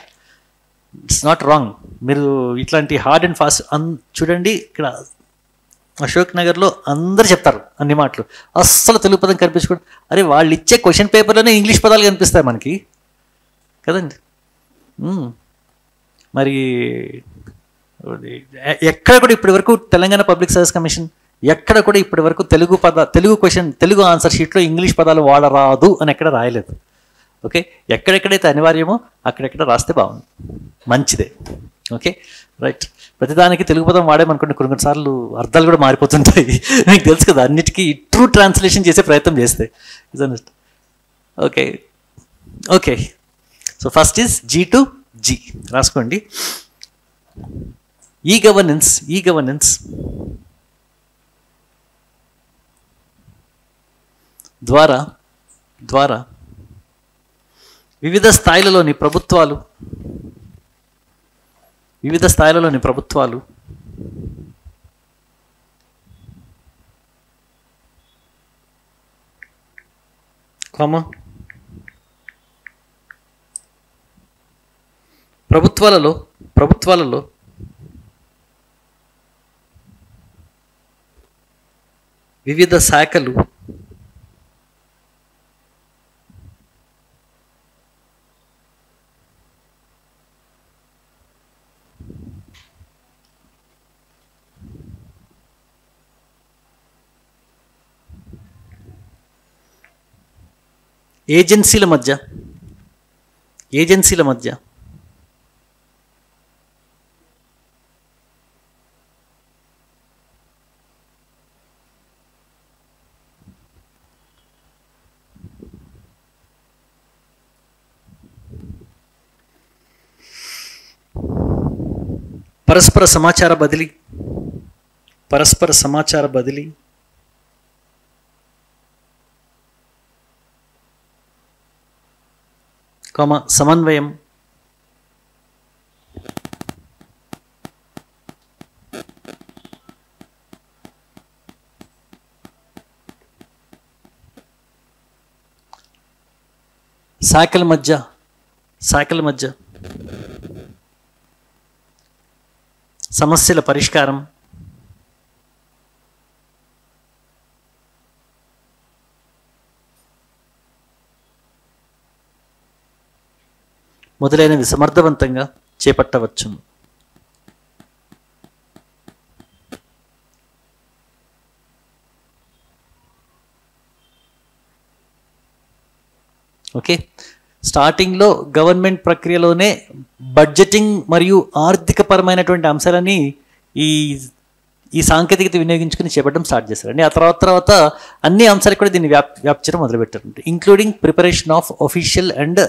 it's not wrong. మీరు ఇట్లాంటి హార్డ్ అండ్ ఫాస్ట్ చూడండి, ఇక్కడ అశోక్ నగర్లో అందరు చెప్తారు అన్ని మాటలు, అస్సలు తెలుగు పదం కనిపించకూడదు. అరే వాళ్ళు ఇచ్చే క్వశ్చన్ పేపర్లోనే ఇంగ్లీష్ పదాలు కనిపిస్తాయి మనకి కదండి. మరి ఎక్కడ కూడా ఇప్పటి వరకు తెలంగాణ పబ్లిక్ సర్వీస్ కమిషన్ ఎక్కడ కూడా ఇప్పటి వరకు తెలుగు ఆన్సర్ షీట్లో ఇంగ్లీష్ పదాలు వాడరాదు అని ఎక్కడ రాయలేదు. ఓకే, ఎక్కడెక్కడైతే అనివార్యమో అక్కడెక్కడ రాస్తే బాగుంది, మంచిదే. Okay, right. ప్రతిదానికి తెలుగు పదం వాడేమనుకోండి కొన్నిసార్లు అర్థాలు కూడా మారిపోతుంటాయి. మీకు తెలుసు కదా, అన్నిటికీ ట్రూ ట్రాన్స్లేషన్ చేసే ప్రయత్నం చేస్తే. Okay okay, so first is G to G రాసుకోండి. ఈ గవర్నెన్స్ ద్వారా వివిధ స్థాయిలలోని ప్రభుత్వాలు ప్రభుత్వాలలో వివిధ శాఖలు ఏజెన్సీల మధ్య పరస్పర సమాచార బదిలీ, పరస్పర సమాచార బదిలీ, సమన్వయం, శాఖల మధ్య సమస్యల పరిష్కారం, మొదలైనవి సమర్థవంతంగా చేపట్టవచ్చును. ఓకే, స్టార్టింగ్లో గవర్నమెంట్ ప్రక్రియలోనే బడ్జెటింగ్ మరియు ఆర్థికపరమైనటువంటి అంశాలని ఈ సాంకేతికత వినియోగించుకుని చేపట్టడం స్టార్ట్ చేశారండి. ఆ తర్వాత అన్ని అంశాలకు కూడా దీన్ని వ్యాప్తించడం మొదలుపెట్టారండి, including preparation of official and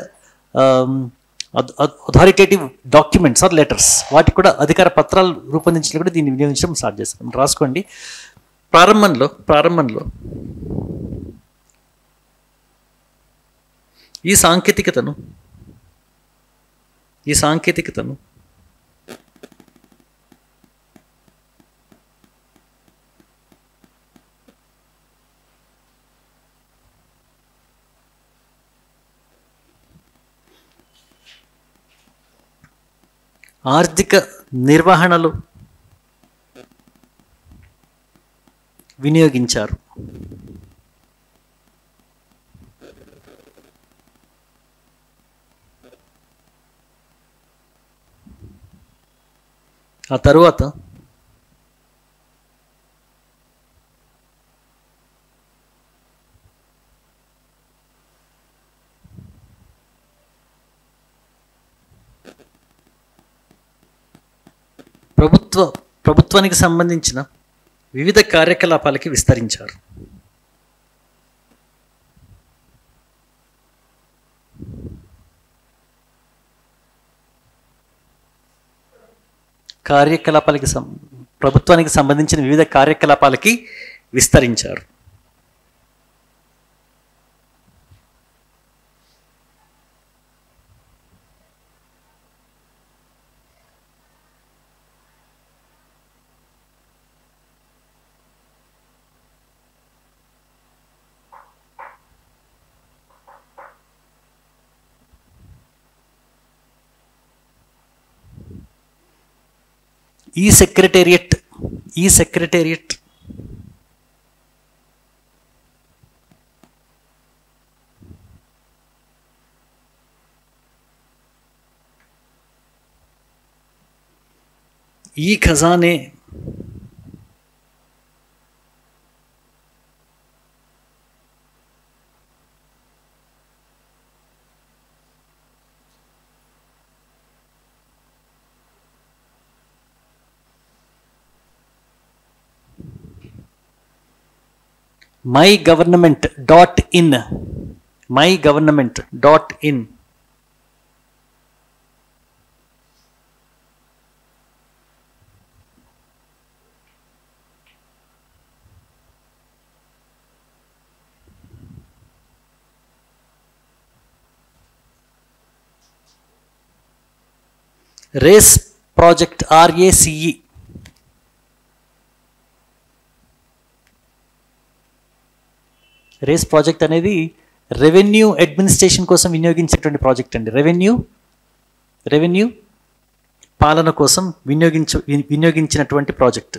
authoritative documents or letters, వాటికి కూడా అధికార పత్రాలు రూపొందించడం కూడా దీన్ని వినియోగించడం స్టార్ట్ చేశారు. రాసుకోండి, ప్రారంభంలో ఈ సాంకేతికతను ఆర్థిక నిర్వహణలో వినియోగించారు. ఆ తరువాత ప్రభుత్వానికి సంబంధించిన వివిధ కార్యకలాపాలకి విస్తరించారు. ప్రభుత్వానికి సంబంధించిన వివిధ కార్యకలాపాలకి విస్తరించారు. ఈ సెక్రటేరియట్ ఈ ఖజానే mygovernment.in race project RACE race project అనేది రెవెన్యూ అడ్మినిస్ట్రేషన్ కోసం వినియోగించేటువంటి ప్రాజెక్ట్ అండి. రెవెన్యూ పాలన కోసం వినియోగించినటువంటి project.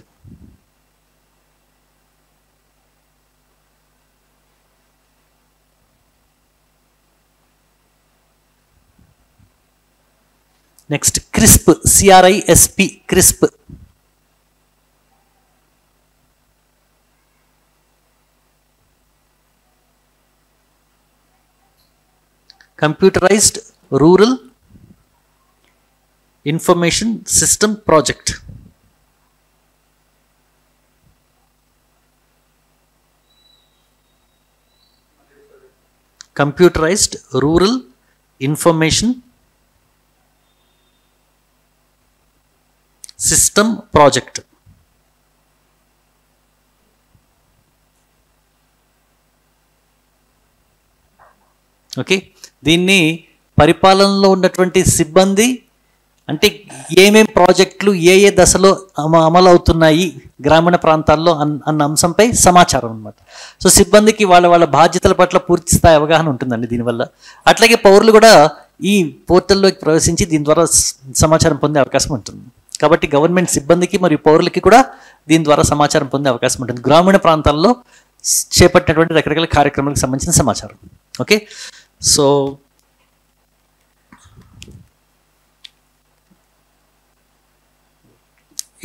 Next crisp, CRISP, computerised rural information system project. Computerised rural information system project. Okay, దీన్ని పరిపాలనలో ఉన్నటువంటి సిబ్బంది అంటే ఏమేం ప్రాజెక్టులు ఏ ఏ దశలో అమలు అవుతున్నాయి గ్రామీణ ప్రాంతాల్లో అన్న అంశంపై సమాచారం అనమాట. సో సిబ్బందికి వాళ్ళ వాళ్ళ బాధ్యతల పట్ల పూర్తి స్థాయి అవగాహన ఉంటుందండి దీనివల్ల. అట్లాగే పౌరులు కూడా ఈ పోర్టల్లోకి ప్రవేశించి దీని ద్వారా సమాచారం పొందే అవకాశం ఉంటుంది. కాబట్టి గవర్నమెంట్ సిబ్బందికి మరియు పౌరులకి కూడా దీని ద్వారా సమాచారం పొందే అవకాశం ఉంటుంది, గ్రామీణ ప్రాంతాల్లో చేపట్టినటువంటి రకరకాల కార్యక్రమాలకు సంబంధించిన సమాచారం. ఓకే, సో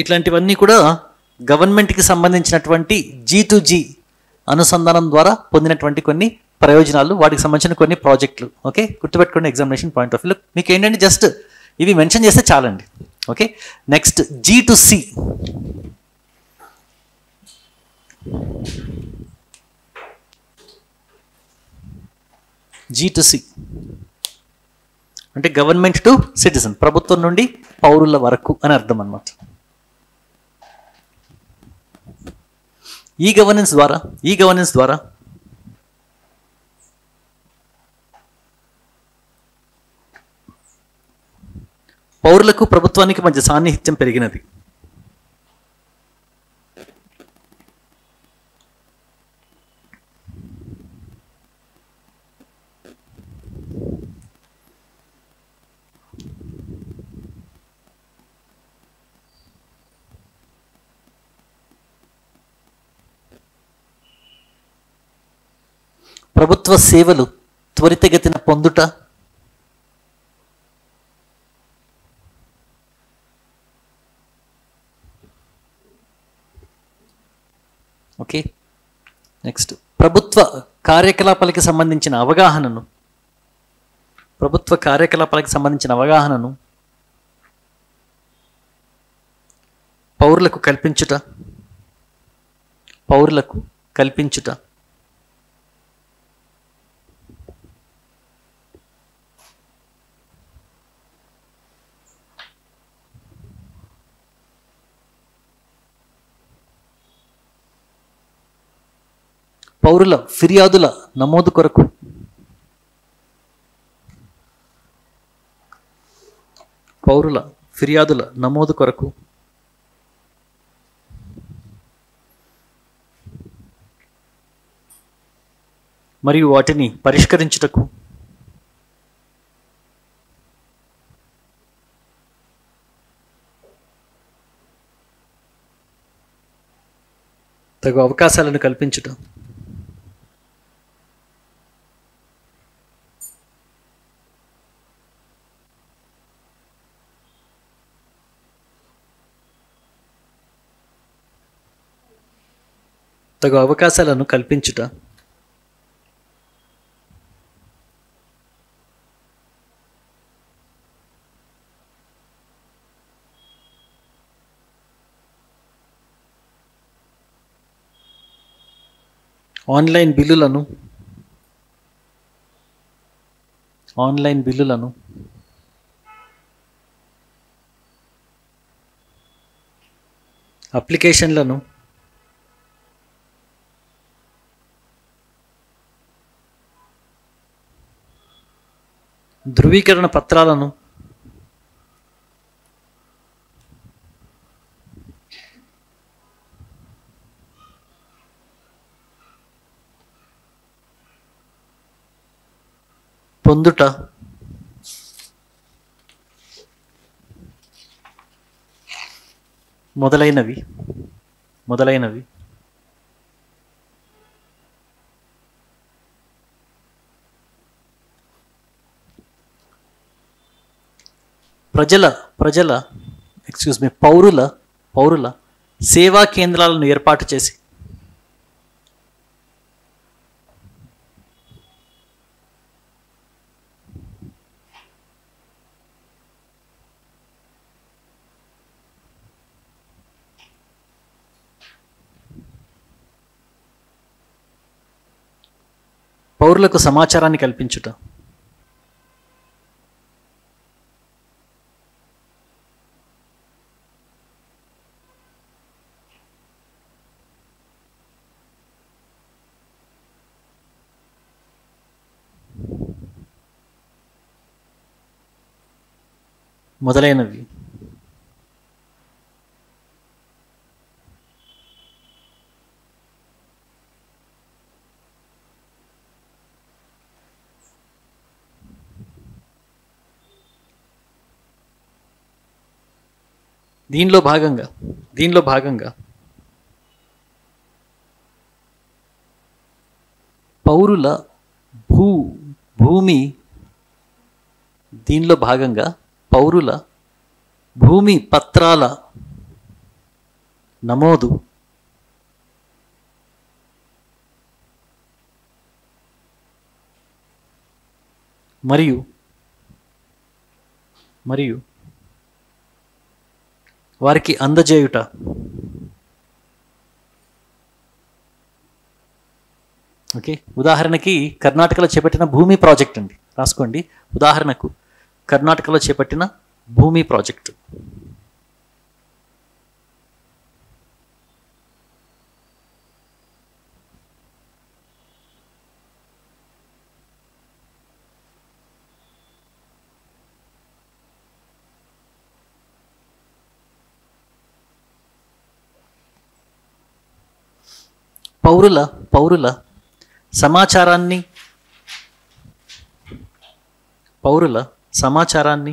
ఇట్లాంటివన్నీ కూడా గవర్నమెంట్కి సంబంధించినటువంటి G2G అనుసంధానం ద్వారా పొందినటువంటి కొన్ని ప్రయోజనాలు, వాటికి సంబంధించిన కొన్ని ప్రాజెక్టులు. ఓకే, గుర్తుపెట్టుకోండి ఎగ్జామినేషన్ పాయింట్ ఆఫ్ వ్యూలో మీకు ఏంటంటే జస్ట్ ఇవి మెన్షన్ చేస్తే చాలండి. Okay, next G2C. G2C అంటే గవర్నమెంట్ టు సిటిజన్, ప్రభుత్వం నుండి పౌరుల వరకు అని అర్థం అన్నమాట. ఈ గవర్నెన్స్ ద్వారా పౌరులకు ప్రభుత్వానికి మధ్య సాన్నిహిత్యం పెరిగినది. ప్రభుత్వ సేవలు త్వరితగతిన పొందుట, ఓకే, నెక్స్ట్ ప్రభుత్వ కార్యకలాపాలకి సంబంధించిన అవగాహనను పౌరులకు కల్పించుట పౌరుల ఫిర్యాదుల నమోదు కొరకు మరియు వాటిని పరిష్కరించుటకు తగు అవకాశాలను కల్పించుట. ఆన్లైన్ బిల్లులను అప్లికేషన్లను ధృవీకరణ పత్రాలను పొందుట మొదలైనవి పౌరుల సేవా కేంద్రాలను ఏర్పాటు చేసి పౌరులకు సమాచారాన్ని కల్పించుట. మొదలైనవి. దీనిలో భాగంగా పౌరుల భూమి దీనిలో భాగంగా పౌరుల భూమి పత్రాల నమోదు మరియు వారికి అందజేయుట. ఓకే, ఉదాహరణకి కర్ణాటకలో చేపట్టిన భూమి ప్రాజెక్ట్ అండి, రాసుకోండి. ఉదాహరణకు కర్ణాటకలో చేపట్టిన భూమి ప్రాజెక్టు. పౌరుల సమాచారాన్ని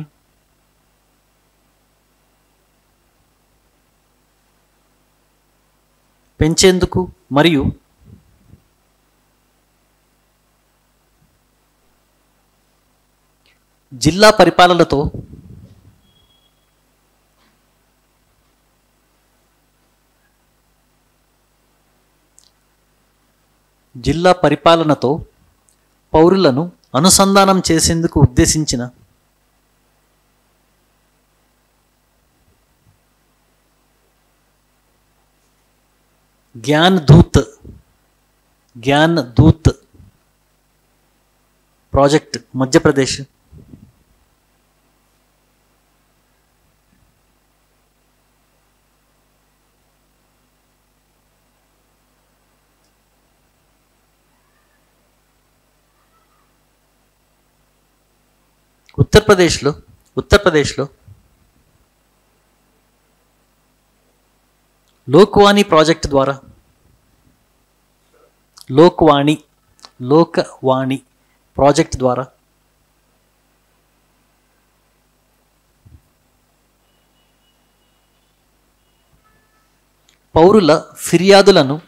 పెంచేందుకు మరియు జిల్లా పరిపాలనతో పౌరులను అనుసంధానం చేసేందుకు ఉద్దేశించిన జ్ఞాన్ దూత్ ప్రాజెక్ట్ మధ్యప్రదేశ్. ఉత్తరప్రదేశ్లో లోక్వాణి ప్రాజెక్ట్ ద్వారా లోకవాణి ప్రాజెక్ట్ ద్వారా పౌరుల ఫిర్యాదులను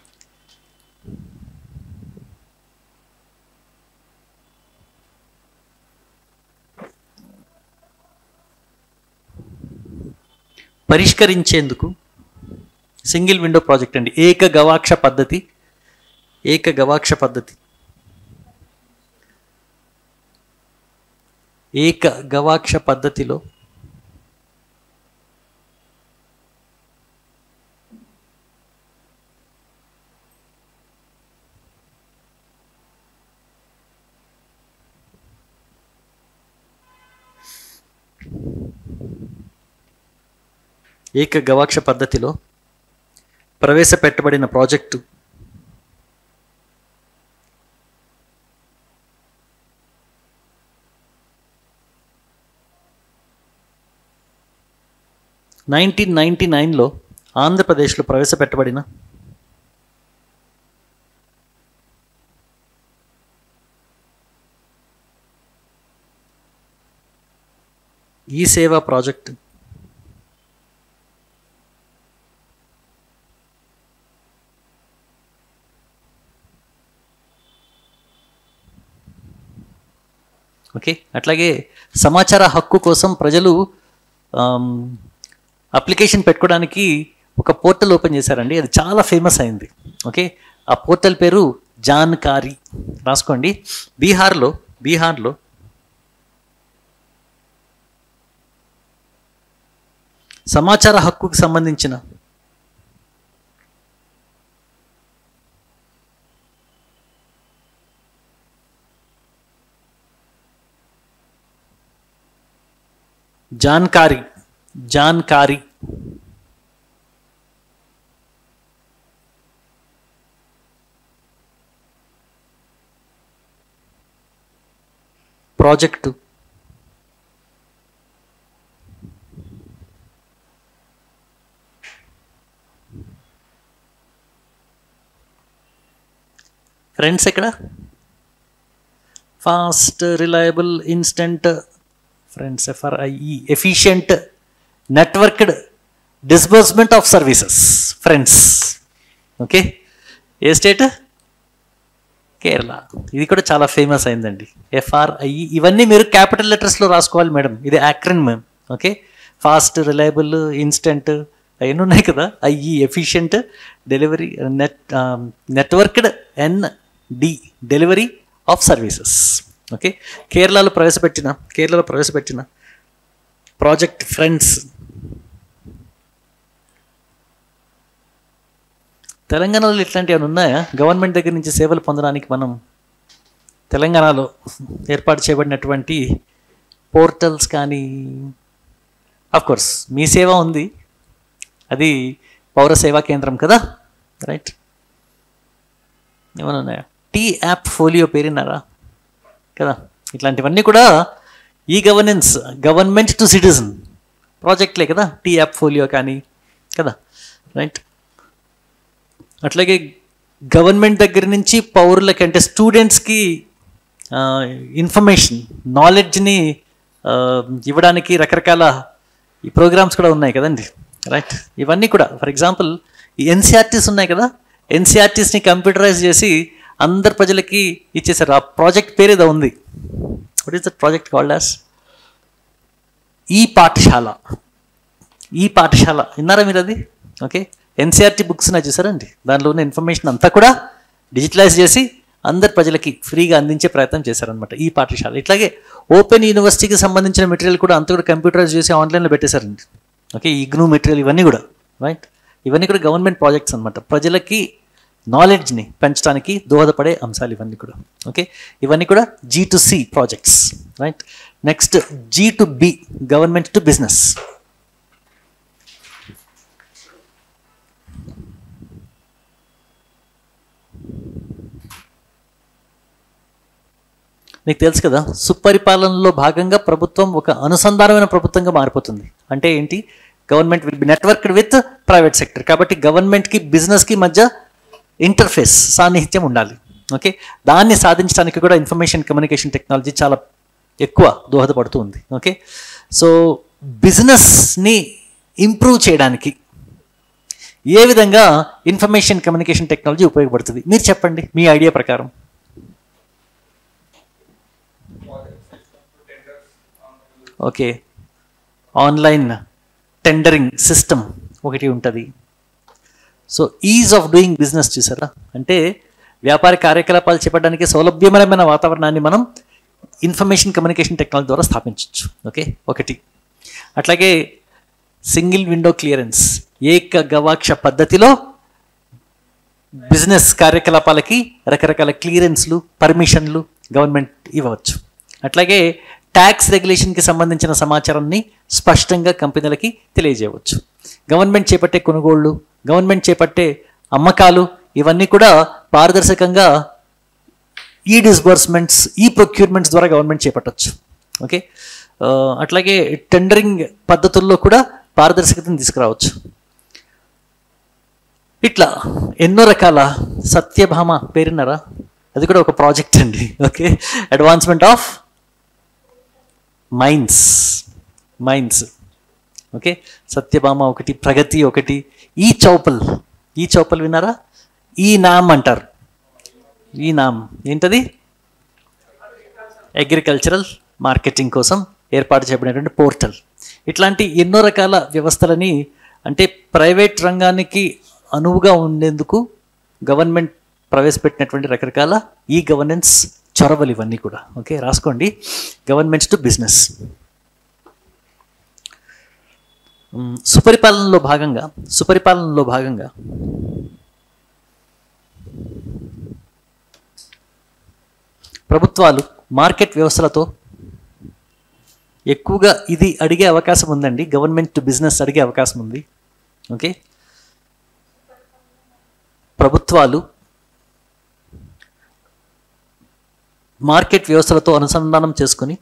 పరిష్కరించేందుకు సింగిల్ విండో ప్రాజెక్ట్ అండి. ఏకగవాక్ష పద్ధతిలో ప్రవేశపెట్టబడిన ప్రాజెక్టు లో ఆంధ్రప్రదేశ్లో ప్రవేశపెట్టబడిన ఈ సేవా ప్రాజెక్టు ఓకే. అట్లాగే సమాచార హక్కు కోసం ప్రజలు అప్లికేషన్ పెట్టుకోవడానికి ఒక పోర్టల్ ఓపెన్ చేశారండి. అది చాలా ఫేమస్ అయింది. ఓకే, ఆ పోర్టల్ పేరు జాన్కారీ. రాసుకోండి. బీహార్లో సమాచార హక్కుకు సంబంధించిన జాన్కారీ ప్రాజెక్టు ఫ్రెండ్స్ ఎక్కడ? Fast, reliable, instant, friends FRIE, efficient, networked, disbursement of services, friends. Okay, A state? Kerala. ఇది కూడా చాలా ఫేమస్ అయిందండి, FRIE. ఇవన్నీ మీరు క్యాపిటల్ లెటర్స్లో రాసుకోవాలి మేడం, ఇది acronym. Okay, fast, reliable, instant అవన్నీ ఉన్నాయి కదా. IE efficient, delivery, networked, ND delivery of services. Okay, కేరళలో ప్రవేశపెట్టిన ప్రాజెక్ట్ ఫ్రెండ్స్. తెలంగాణలో ఇట్లాంటివి ఏమైనా ఉన్నాయా? గవర్నమెంట్ దగ్గర నుంచి సేవలు పొందడానికి మనం తెలంగాణలో ఏర్పాటు చేయబడినటువంటి పోర్టల్స్ కానీ, కోర్స్ మీ సేవ ఉంది, అది పౌర సేవా కేంద్రం కదా, రైట్? ఏమైనా ఉన్నాయా? టీ యాప్ ఫోలియో పేరున్నారా కదా? ఇట్లాంటివన్నీ కూడా e governance, government to citizen ప్రాజెక్ట్లే కదా, టీ యాప్ ఫోలియో కానీ కదా, రైట్? అట్లాగే గవర్నమెంట్ దగ్గర నుంచి పౌరులకి, అంటే స్టూడెంట్స్కి ఇన్ఫర్మేషన్, నాలెడ్జ్ని ఇవ్వడానికి రకరకాల ఈ ప్రోగ్రామ్స్ కూడా ఉన్నాయి కదండి, రైట్? ఇవన్నీ కూడా ఫర్ ఎగ్జాంపుల్ ఈ NCERTs ఉన్నాయి కదా, NCERTsని కంప్యూటరైజ్ చేసి అందరు ప్రజలకి ఇచ్చేసారు. ఆ ప్రాజెక్ట్ పేరు ఏదో ఉంది. What is that project called as? E Pathshala. విన్నారా మీరు అది? ఓకే, NCERT బుక్స్ ఉన్నాయి చూసారండి, దానిలో ఉన్న ఇన్ఫర్మేషన్ అంతా కూడా డిజిటలైజ్ చేసి అందరు ప్రజలకి ఫ్రీగా అందించే ప్రయత్నం చేశారనమాట ఈ పాఠశాల. ఇట్లాగే ఓపెన్ యూనివర్సిటీకి సంబంధించిన మెటీరియల్ కూడా అంతా కూడా కంప్యూటరైజ్ చేసి ఆన్లైన్లో పెట్టేశారండి. ఓకే, ఇగ్నూ మెటీరియల్ ఇవన్నీ కూడా, రైట్? ఇవన్నీ కూడా గవర్నమెంట్ ప్రాజెక్ట్స్ అనమాట, ప్రజలకి నాలెడ్జ్ని పెంచడానికి దోహదపడే అంశాలు ఇవన్నీ కూడా. ఓకే, ఇవన్నీ కూడా G2C projects, right? Next G2B, government to business. మీకు తెలుసు కదా, సుపరిపాలనలో భాగంగా ప్రభుత్వం ఒక అనుసంధానమైన ప్రభుత్వంగా మారిపోతుంది. అంటే ఏంటి? Government will be networked with private sector. కాబట్టి గవర్నమెంట్కి బిజినెస్కి మధ్య ఇంటర్ఫేస్, సాన్నిహిత్యం ఉండాలి. ఓకే, దాన్ని సాధించడానికి కూడా ఇన్ఫర్మేషన్ కమ్యూనికేషన్ టెక్నాలజీ చాలా ఎక్కువ దోహదపడుతూ ఉంది. ఓకే, సో బిజినెస్ని ఇంప్రూవ్ చేయడానికి ఏ విధంగా ఇన్ఫర్మేషన్ కమ్యూనికేషన్ టెక్నాలజీ ఉపయోగపడుతుంది? మీరు చెప్పండి మీ ఐడియా ప్రకారం. ఓకే, ఆన్లైన్ టెండరింగ్ సిస్టమ్ ఒకటి ఉంటుంది. So is of doing business చూసారా, అంటే వ్యాపార కార్యకలాపాలు చేపట్టడానికి సౌలభ్యమైన వాతావరణాన్ని మనం ఇన్ఫర్మేషన్ కమ్యూనికేషన్ టెక్నాలజీ ద్వారా స్థాపించవచ్చు. ఓకే, ఒకటి. అట్లాగే సింగిల్ విండో క్లియరెన్స్, ఏక గవాక్ష పద్ధతిలో బిజినెస్ కార్యకలాపాలకి రకరకాల క్లియరెన్స్లు, పర్మిషన్లు గవర్నమెంట్ ఇవ్వవచ్చు. అట్లాగే ట్యాక్స్ రెగ్యులేషన్కి సంబంధించిన సమాచారాన్ని స్పష్టంగా కంపెనీలకి తెలియజేయవచ్చు. గవర్నమెంట్ చేపట్టే కొనుగోళ్లు, గవర్నమెంట్ చేపట్టే అమ్మకాలు ఇవన్నీ కూడా పారదర్శకంగా ఈ డిస్బర్స్మెంట్స్, ఈ ప్రొక్యూర్మెంట్స్ ద్వారా గవర్నమెంట్ చేపట్టవచ్చు. ఓకే, అట్లాగే టెండరింగ్ పద్ధతుల్లో కూడా పారదర్శకతను తీసుకురావచ్చు. ఇట్లా ఎన్నో రకాల సత్యభామ పేరున్నారా, అది కూడా ఒక ప్రాజెక్ట్ అండి. Okay, advancement of mines. Okay, Satyabhama ఒకటి, ప్రగతి ఒకటి, ఈ చౌపల్ విన్నారా? ఈ నామ్ అంటారు. ఈ నామ్ ఏంటది? అగ్రికల్చరల్ మార్కెటింగ్ కోసం ఏర్పాటు చేయబడినటువంటి పోర్టల్. ఇట్లాంటి ఎన్నో రకాల వ్యవస్థలని, అంటే ప్రైవేట్ రంగానికి అనువుగా ఉండేందుకు గవర్నమెంట్ ప్రవేశపెట్టినటువంటి రకరకాల ఈ గవర్నెన్స్ చొరవలు ఇవన్నీ కూడా. ఓకే, రాసుకోండి, గవర్నమెంట్స్ టు బిజినెస్. సుపరిపాలనలో భాగంగా ప్రభుత్వాలు మార్కెట్ వ్యవస్థలతో ఎక్కువగా ఇది అడిగే అవకాశం ఉందండి, గవర్నమెంట్ టు బిజినెస్ అడిగే అవకాశం ఉంది. ఓకే, ప్రభుత్వాలు మార్కెట్ వ్యవస్థలతో అనుసంధానం చేసుకుని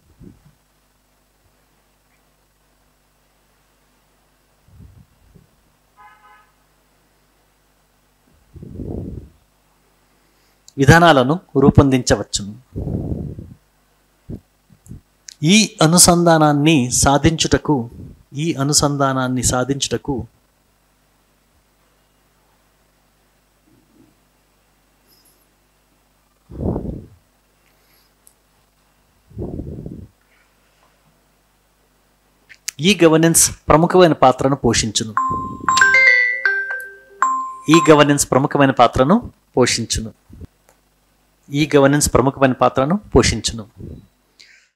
విధానాలను రూపొందించవచ్చును. ఈ అనుసంధానాన్ని సాధించుటకు ఈ గవర్నెన్స్ ప్రముఖమైన పాత్రను పోషించును. ఈ గవర్నెన్స్ ప్రముఖమైన పాత్రను పోషించును.